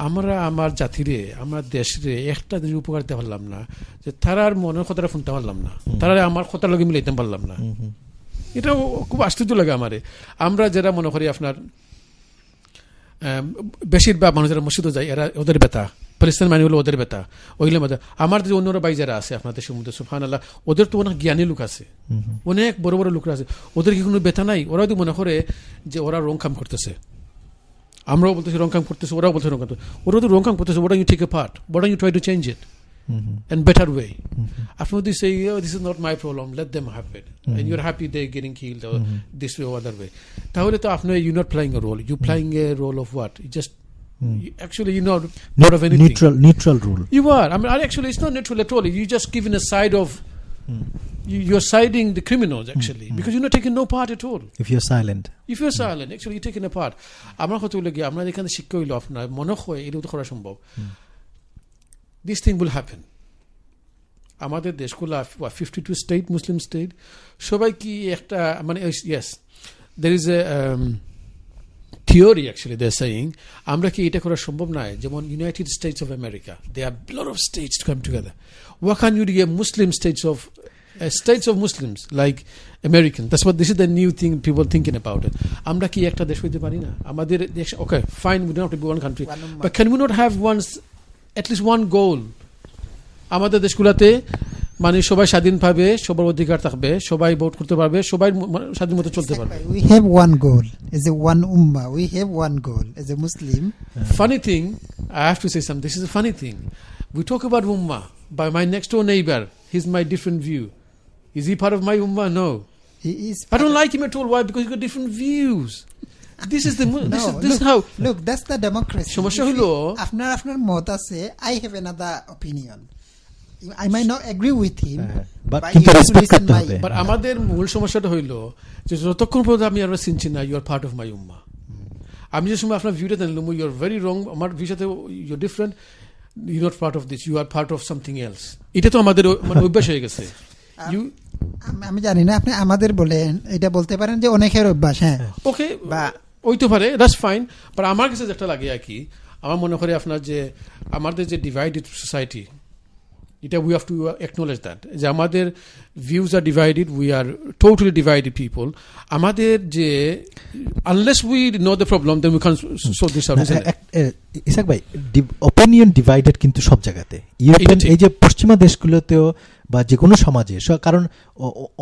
আমরা আমার জাতিরে, আমার দেশরে একটা জিনিস উপকার দিতে পারলাম না, যে তারার মনের কথাটা শুনতে পারলাম না, তারা আমার কথার লগে মিলাইতে পারলাম না। এটাও খুব আশ্চর্য লাগে আমারে। আমরা যারা মনে করি আপনার বেশিরভাগ মানুষ যারা মসজিদে যায়, এরা ওদের ব্যথা, প্যালেস্টাইন মানে হলো ওদের ব্যথা, ওইগুলো মধ্যে আমার যে অন্যরা ভাই যারা আছে আপনাদের সমুদ্র সুবহানাল্লাহ, ওদের তো অনেক জ্ঞানী লোক আছে, অনেক বড় বড় লোকরা আছে, ওদের কি কোনো ব্যথা নাই? ওরাও তো মনে করে যে ওরা রং কাম করতেছে, আমরাও বলতেছি রং কাম করতেছে, ওরাও বলছে রং কাম করতেছে, ওরাও তো রং কাম করতেছে। What are you take apart? What are you try to change it? And better way. After they say, oh, this is not my problem, let them have it. And you're happy they're getting killed or this way or other way. তাহলে তো আপনি, you're not playing a role. You're playing a role of what? You just actually you're not of anything. Neutral role. You are. I mean, actually, it's not neutral at all. You're just giving a side of. You're siding the criminals actually, because you're not taking no part at all. If you're silent. If you're silent, actually you're taking a part. আমরা কত লাগে আমরা এখানে শিক্ষা হইলো আপনার মনে হয় এটা তো করা সম্ভব। This thing will happen. আমাদের দেশগুলো 52 স্টেট, মুসলিম স্টেট, সবাই কি একটা মানে yes, there is a theory actually they're saying আমরা কি এটা করা সম্ভব নয়? যেমন United States of America, there are a lot of states to come together. Why can't you get Muslim states of Muslims like American? That's what this is the new thing people thinking about it. আমরা কি একটা দেশ হইতে পারি না? আমাদের দেশ, okay fine, we don't have to be one country, but can we not have at least one goal? আমাদের দেশগুলোতে মানে সবাই স্বাধীনভাবে, সবার অধিকার থাকবে, সবাই ভোট করতে পারবে, সবাই স্বাধীন মতো চলতে পারবে। We have one goal as a one ummah. We have one goal as a Muslim. Funny thing, I have to say something. This is a funny thing. We talk about ummah, but my next door neighbor, he's my different view. Is he part of my ummah? No. He is. I don't like him at all. Why? Because he's got different views. This is the this is how. Look, that's the democracy. সমস্যা হলো আপনার মত আছে, I have another opinion. I might not agree with him, but you have to listen my. But আমাদের মূল সমস্যাটা হইলো যে যতক্ষণ পর্যন্ত আমি আর চিনছি না, you are part of my ummah. আমি যে সময় আপনার ভিউটা জানলাম, you are very wrong, আমার ভিউর সাথে you're different, you're not part of this, you are part of something else. এটা তো আমাদের মানে অভ্যাস হয়ে গেছে। আমি জানি না, আপনি আমাদের বলেন, এটা বলতে পারেন যে অনেকের অভ্যাস। হ্যাঁ, ওকে, বা ওইতে পারে, দ্যাটস ফাইন। বাট আমার কাছে যেটা লাগে আর কি, আমার মনে করে আপনার যে আমাদের যে ডিভাইডেড সোসাইটি, এটা we have to acknowledge that, যে আমাদের views are divided, we are totally divided people. আমাদের যে unless we know the problem, then we can solve this out. Isaac ভাই, অপিনিয়ন ডিভাইডেড কিন্তু সব জায়গাতে, ইউরোপিয়ান এই যে পশ্চিমা দেশগুলোতেও বা যে কোনো সমাজে, কারণ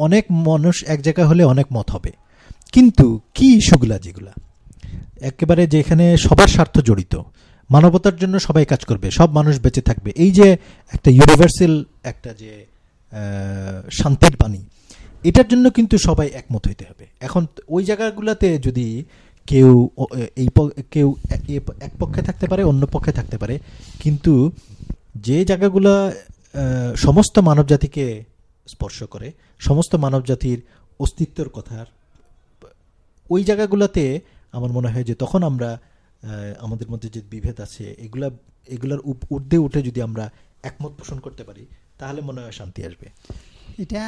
অনেক মানুষ এক জায়গায় হলে অনেক মত হবে, কিন্তু কি ইস্যুগুলা যেগুলা একেবারে যেখানে সবার স্বার্থ জড়িত, মানবতার জন্য সবাই কাজ করবে, সব মানুষ বেঁচে থাকবে, এই যে একটা ইউনিভার্সাল একটা যে শান্তির বাণী, এটার জন্য কিন্তু সবাই একমত হইতে হবে। এখন ওই জায়গাগুলোতে যদি কেউ এক পক্ষে থাকতে পারে, অন্য পক্ষে থাকতে পারে, কিন্তু যে জায়গাগুলা সমস্ত মানব জাতিকে স্পর্শ করে, সমস্ত মানব জাতির অস্তিত্বের কথার, ওই জায়গাগুলোতে আমার মনে হয় যে তখন আমরা আমাদের মধ্যে যে বিভেদ আছে এগুলার ঊর্ধ্বে উঠে যদি আমরা একমত পোষণ করতে পারি, তাহলে মনে হয় শান্তি আসবে। এটা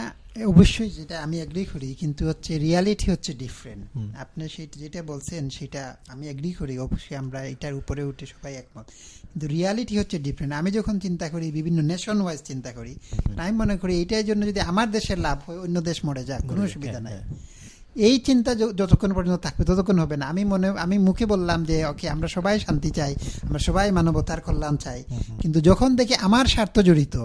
অবশ্যই, যেটা আমি এগ্রি করি, কিন্তু হচ্ছে রিয়ালিটি হচ্ছে ডিফারেন্ট। আপনি যেটা বলছেন সেটা আমি এগ্রি করি, অবশ্যই আমরা এটার উপরে উঠে সবাই একমত, কিন্তু রিয়ালিটি হচ্ছে ডিফারেন্ট। আমি যখন চিন্তা করি, বিভিন্ন নেশন ওয়াইজ চিন্তা করি, আমি মনে করি এইটার জন্য যদি আমার দেশের লাভ হয়, অন্য দেশ মরে যাক, কোনো অসুবিধা নাই। এই চিন্তা যতক্ষণ পর্যন্ত থাকবে ততক্ষণ হবে না। আমি মুখে বললাম যে ওকে, আমরা সবাই শান্তি চাই, আমরা সবাই মানবতার কল্যাণ চাই, কিন্তু যখন দেখি আমার স্বার্থ জড়িত,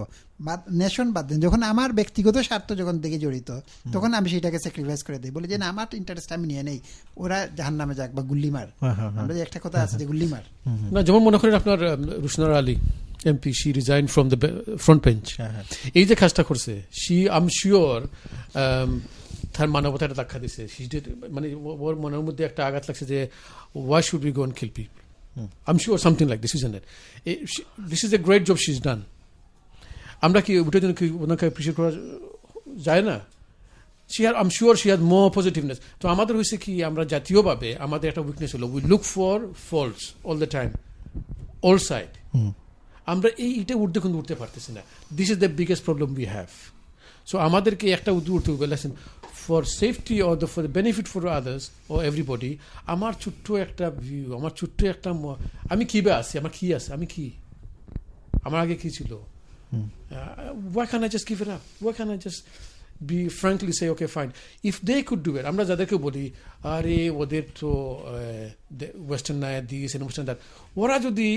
নেশন বাদ দেন, যখন আমার ব্যক্তিগত স্বার্থ যখন দিকে জড়িত তখন আমি সেটাকে স্যাক্রিফাইস করে দিই, বলি যে না আমার ইন্টারেস্ট আমি নিয়ে নেই, ওরা জাহান্নামে যাক বা গুল্লি মার। আমরা যে একটা কথা আছে যে গুল্লি মার না, যেমন মনে করেন আপনার Rushnara Ali MP, she resign from the front bench. এই যে কাজটা করছে, আই এম শিওর তার মানবতাটা ধাক্কা দিছে। মানে ওর মনের মধ্যে একটা আঘাত লাগছে যে why should we go and kill people. I am sure something like this, isn't it? This is a great job she is done. আমরা কি ওটার জন্য কি ওনাকে অ্যাপ্রিশিয়েট করা যায় না? I am sure she has more positiveness. তো আমাদের হয়েছে কি, আমরা জাতীয়ভাবে আমাদের একটা উইকনেস হলো, we look for faults all the time, all side. আমরা এইটা উঠতে পারতেছি না। This is the biggest problem we have. So আমাদেরকে একটা উঠতে হবে, lesson for safety or for the benefit for others ও এভরিবডি। আমার ছোট্ট একটা ভিউ, আমার ছোট্ট একটা, আমি কী বা আছি, আমার কী আছে, আমি কি, আমার আগে কী ছিল, why can't I just give it up? Why can't I just be frankly say, okay, fine. If they could do it, আমরা যাদেরকে বলি আরে ওদের তো ওয়েস্টার্ন নাই দিস এন্ড ওয়েস্টার্ন দ্যাট, ওরা যদি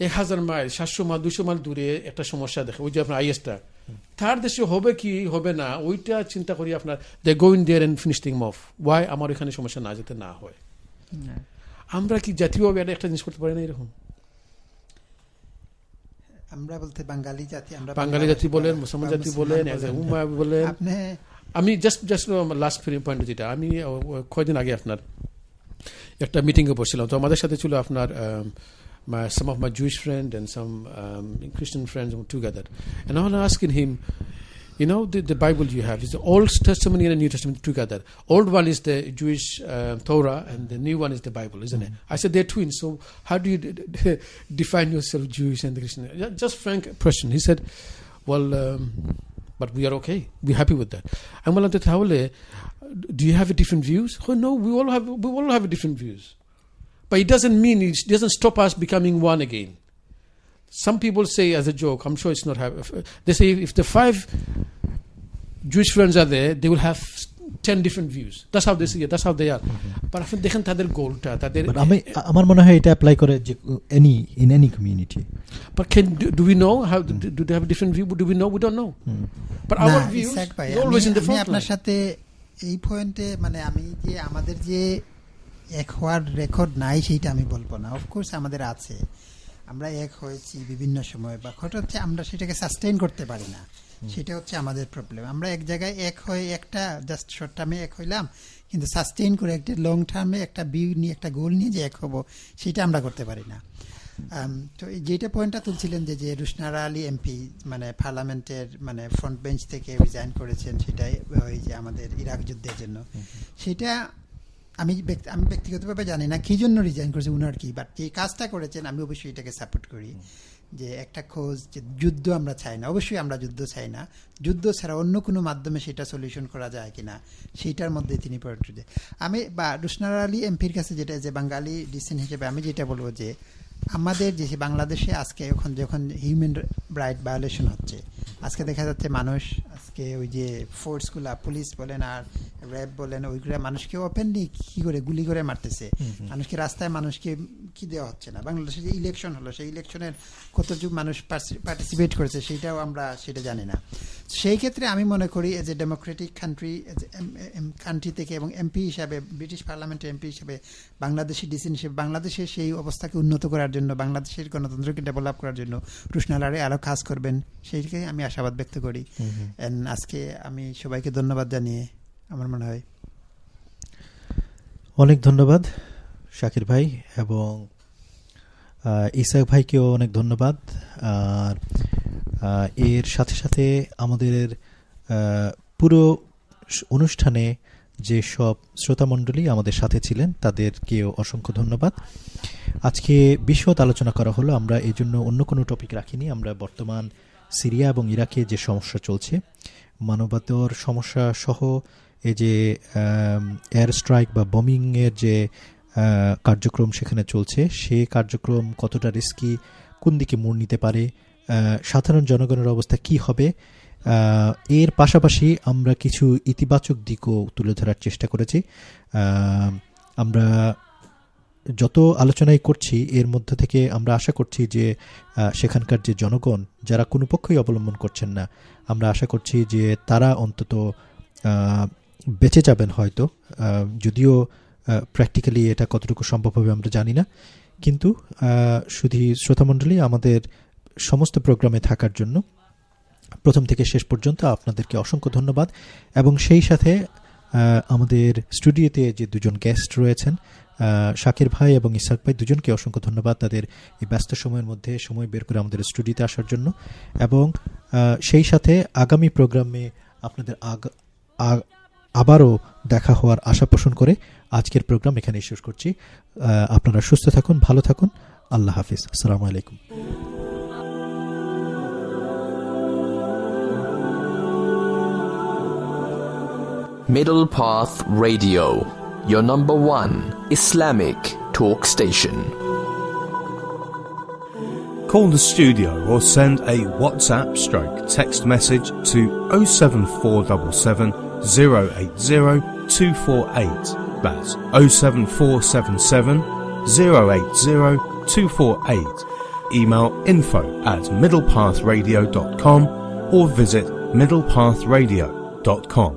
1000 মাইল 700 মাইল 200 মাইল দূরে একটা সমস্যা দেখে, ওই যে আপনার আইএসটা, তার দেশে হবে কি হবে না ওইটা চিন্তা করি আপনার, they go in there and finish thing of. Why আমার এখানে সমস্যা না যেতে না হয়? আমরা কি জাতীয়ভাবে একটা জিনিস করতে পারি না এরকম? আমরা বলতে বাঙালি জাতি, আমরা বাঙালি জাতি বলেন, মুসলমান জাতি বলেন, উম্মাহ বলেন। আমি জাস্ট লাস্ট পয়েন্ট যেটা, আমি কয়েকদিন আগে আপনার একটা মিটিংয়ে বসছিলাম, তো আমাদের সাথে ছিল আপনার some of my Jewish friends and some Christian friends together, and I was asking him, you know, the Bible you have is the Old Testament and the New Testament together. Old one is the Jewish Torah and the new one is the Bible, isn't it? I said they're twins, so how do you define yourself Jewish and the Christian? Just frank question. He said, well, but we are okay, we're happy with that. I'm going to tell you, do you have different views? Oh no, we all have different views, but it doesn't mean, it doesn't stop us becoming one again. Some people say as a joke, I'm sure it's not, they say if the 5 Jewish friends are there, they will have 10 different views. That's how they see it, that's how they are. But আপনি দেখেন তাদের গোলটা, তাদের, আমার মনে হয় এটা apply করে যে in any community. But do we know how do they have a different view? Do we know? We don't know. But our views is always in the front line. আপনার সাথে এই পয়েন্টে, মানে আমি যে আমাদের যে এক হওয়ার রেকর্ড নাই সেইটা আমি বলবো না। অফকোর্স আমাদের আছে, আমরা এক হয়েছি বিভিন্ন সময়, বা কথা হচ্ছে আমরা সেটাকে সাস্টেইন করতে পারি না, সেটা হচ্ছে আমাদের প্রবলেম। আমরা এক জায়গায় এক হয়ে একটা জাস্ট শর্ট টার্মে এক হইলাম, কিন্তু সাস্টেইন করে একটা লং টার্মে একটা ভিউ নিয়ে, একটা গোল নিয়ে যে এক হব, সেটা আমরা করতে পারি না। তো যেটা পয়েন্টটা তুলছিলেন যে রুশনারা আলী এমপি মানে পার্লামেন্টের মানে ফ্রন্ট বেঞ্চ থেকে রিজাইন করেছেন, সেটাই ওই যে আমাদের ইরাক যুদ্ধের জন্য, সেটা আমি ব্যক্তিগতভাবে জানি না কী জন্য রিজাইন করেছে উনার কি, বাট যে কাজটা করেছেন আমি অবশ্যই এটাকে সাপোর্ট করি। যে একটা খোঁজ, যে যুদ্ধ আমরা চাই না, অবশ্যই আমরা যুদ্ধ চাই না, যুদ্ধ ছাড়া অন্য কোনো মাধ্যমে সেটা সলিউশন করা যায় কিনা সেইটার মধ্যে তিনি প্রায়োরিটি দেন। আমি বা রুশনারা আলী এমপির কাছে যেটা, যে বাঙালি ডিসেন্ট হিসেবে আমি যেটা বলবো, যে আমাদের যে বাংলাদেশে আজকে যখন হিউম্যান রাইট ভায়োলেশন হচ্ছে, আজকে দেখা যাচ্ছে মানুষ আজকে ওই যে ফোর্সগুলা, পুলিশ বলেন আর র্যাব বলেন, ওইগুলা মানুষকে ওপেনলি কী করে গুলি করে মারতেছে, মানুষকে রাস্তায় মানুষকে কি দেওয়া হচ্ছে না। বাংলাদেশে যে ইলেকশন হলো, সেই ইলেকশনের কতটুকু মানুষ পার্টিসিপেট করেছে সেইটাও আমরা সেটা জানি না। সেই ক্ষেত্রে আমি মনে করি এজ এ ডেমোক্রেটিক কান্ট্রি থেকে, এবং এমপি হিসাবে, ব্রিটিশ পার্লামেন্টের এমপি হিসেবে, বাংলাদেশি ডিসিশন হিসেবে বাংলাদেশের সেই অবস্থাকে উন্নত করার জন্য, বাংলাদেশের গণতন্ত্রকে ডেভেলপ করার জন্য রুশনারা আলী আরও কাজ করবেন, সেইটাকে আমি আশাবাদ ব্যক্ত করি। আজকে আমি সবাইকে ধন্যবাদ জানিয়ে আমার মনে হয়, অনেক ধন্যবাদ শাকির ভাই, এবং ইসাক ভাইকেও অনেক ধন্যবাদ। আর এর সাথে সাথে আমাদের পুরো অনুষ্ঠানে যে সব শ্রোতামণ্ডলী আমাদের সাথে ছিলেন তাদেরকেও অসংখ্য ধন্যবাদ। আজকে বিশদ আলোচনা করা হলো, আমরা এই জন্য অন্য কোনো টপিক রাখিনি। আমরা বর্তমান সিরিয়া এবং ইরাকে যে সমস্যা চলছে, মানবতার সমস্যা সহ এই যে এয়ার স্ট্রাইক বা বমিংয়ের যে কার্যক্রম সেখানে চলছে, সেই কার্যক্রম কতটা রিস্কি, কোন দিকে মোড় নিতে পারে, সাধারণ জনগণের অবস্থা কি হবে, এর পাশাপাশি আমরা কিছু ইতিবাচক দিকও তুলে ধরার চেষ্টা করেছি। আমরা যত আলোচনাই করছি এর মধ্য থেকে আমরা আশা করছি যে সেখানকার যে জনগণ যারা কোনো পক্ষই অবলম্বন করছেন না, আমরা আশা করছি যে তারা অন্তত বেঁচে যাবেন হয়তো, যদিও প্র্যাকটিক্যালি এটা কতটুকু সম্ভব হবে আমরা জানি না। কিন্তু শুধু শ্রোতামণ্ডলী, আমাদের সমস্ত প্রোগ্রামে থাকার জন্য প্রথম থেকে শেষ পর্যন্ত আপনাদেরকে অসংখ্য ধন্যবাদ। এবং সেই সাথে আমাদের স্টুডিওতে যে দুজন গেস্ট রয়েছেন, শাকির ভাই এবং ইসহাক ভাই, দুজনকে অসংখ্য ধন্যবাদ তাদের এই ব্যস্ত সময়ের মধ্যে সময় বের করে আমাদের স্টুডিওতে আসার জন্য। এবং সেই সাথে আগামী প্রোগ্রামে আপনাদের আবারও দেখা হওয়ার আশা পোষণ করে আজকের প্রোগ্রাম এখানেই শেষ করছি। আপনারা সুস্থ থাকুন, ভালো থাকুন, আল্লাহ হাফিজ, আসসালামু আলাইকুম। Middle Path Radio, your number one Islamic talk station. Call the studio or send a WhatsApp / text message to 07477 080 248. That's 07477 080 248. Email info@middlepathradio.com or visit middlepathradio.com.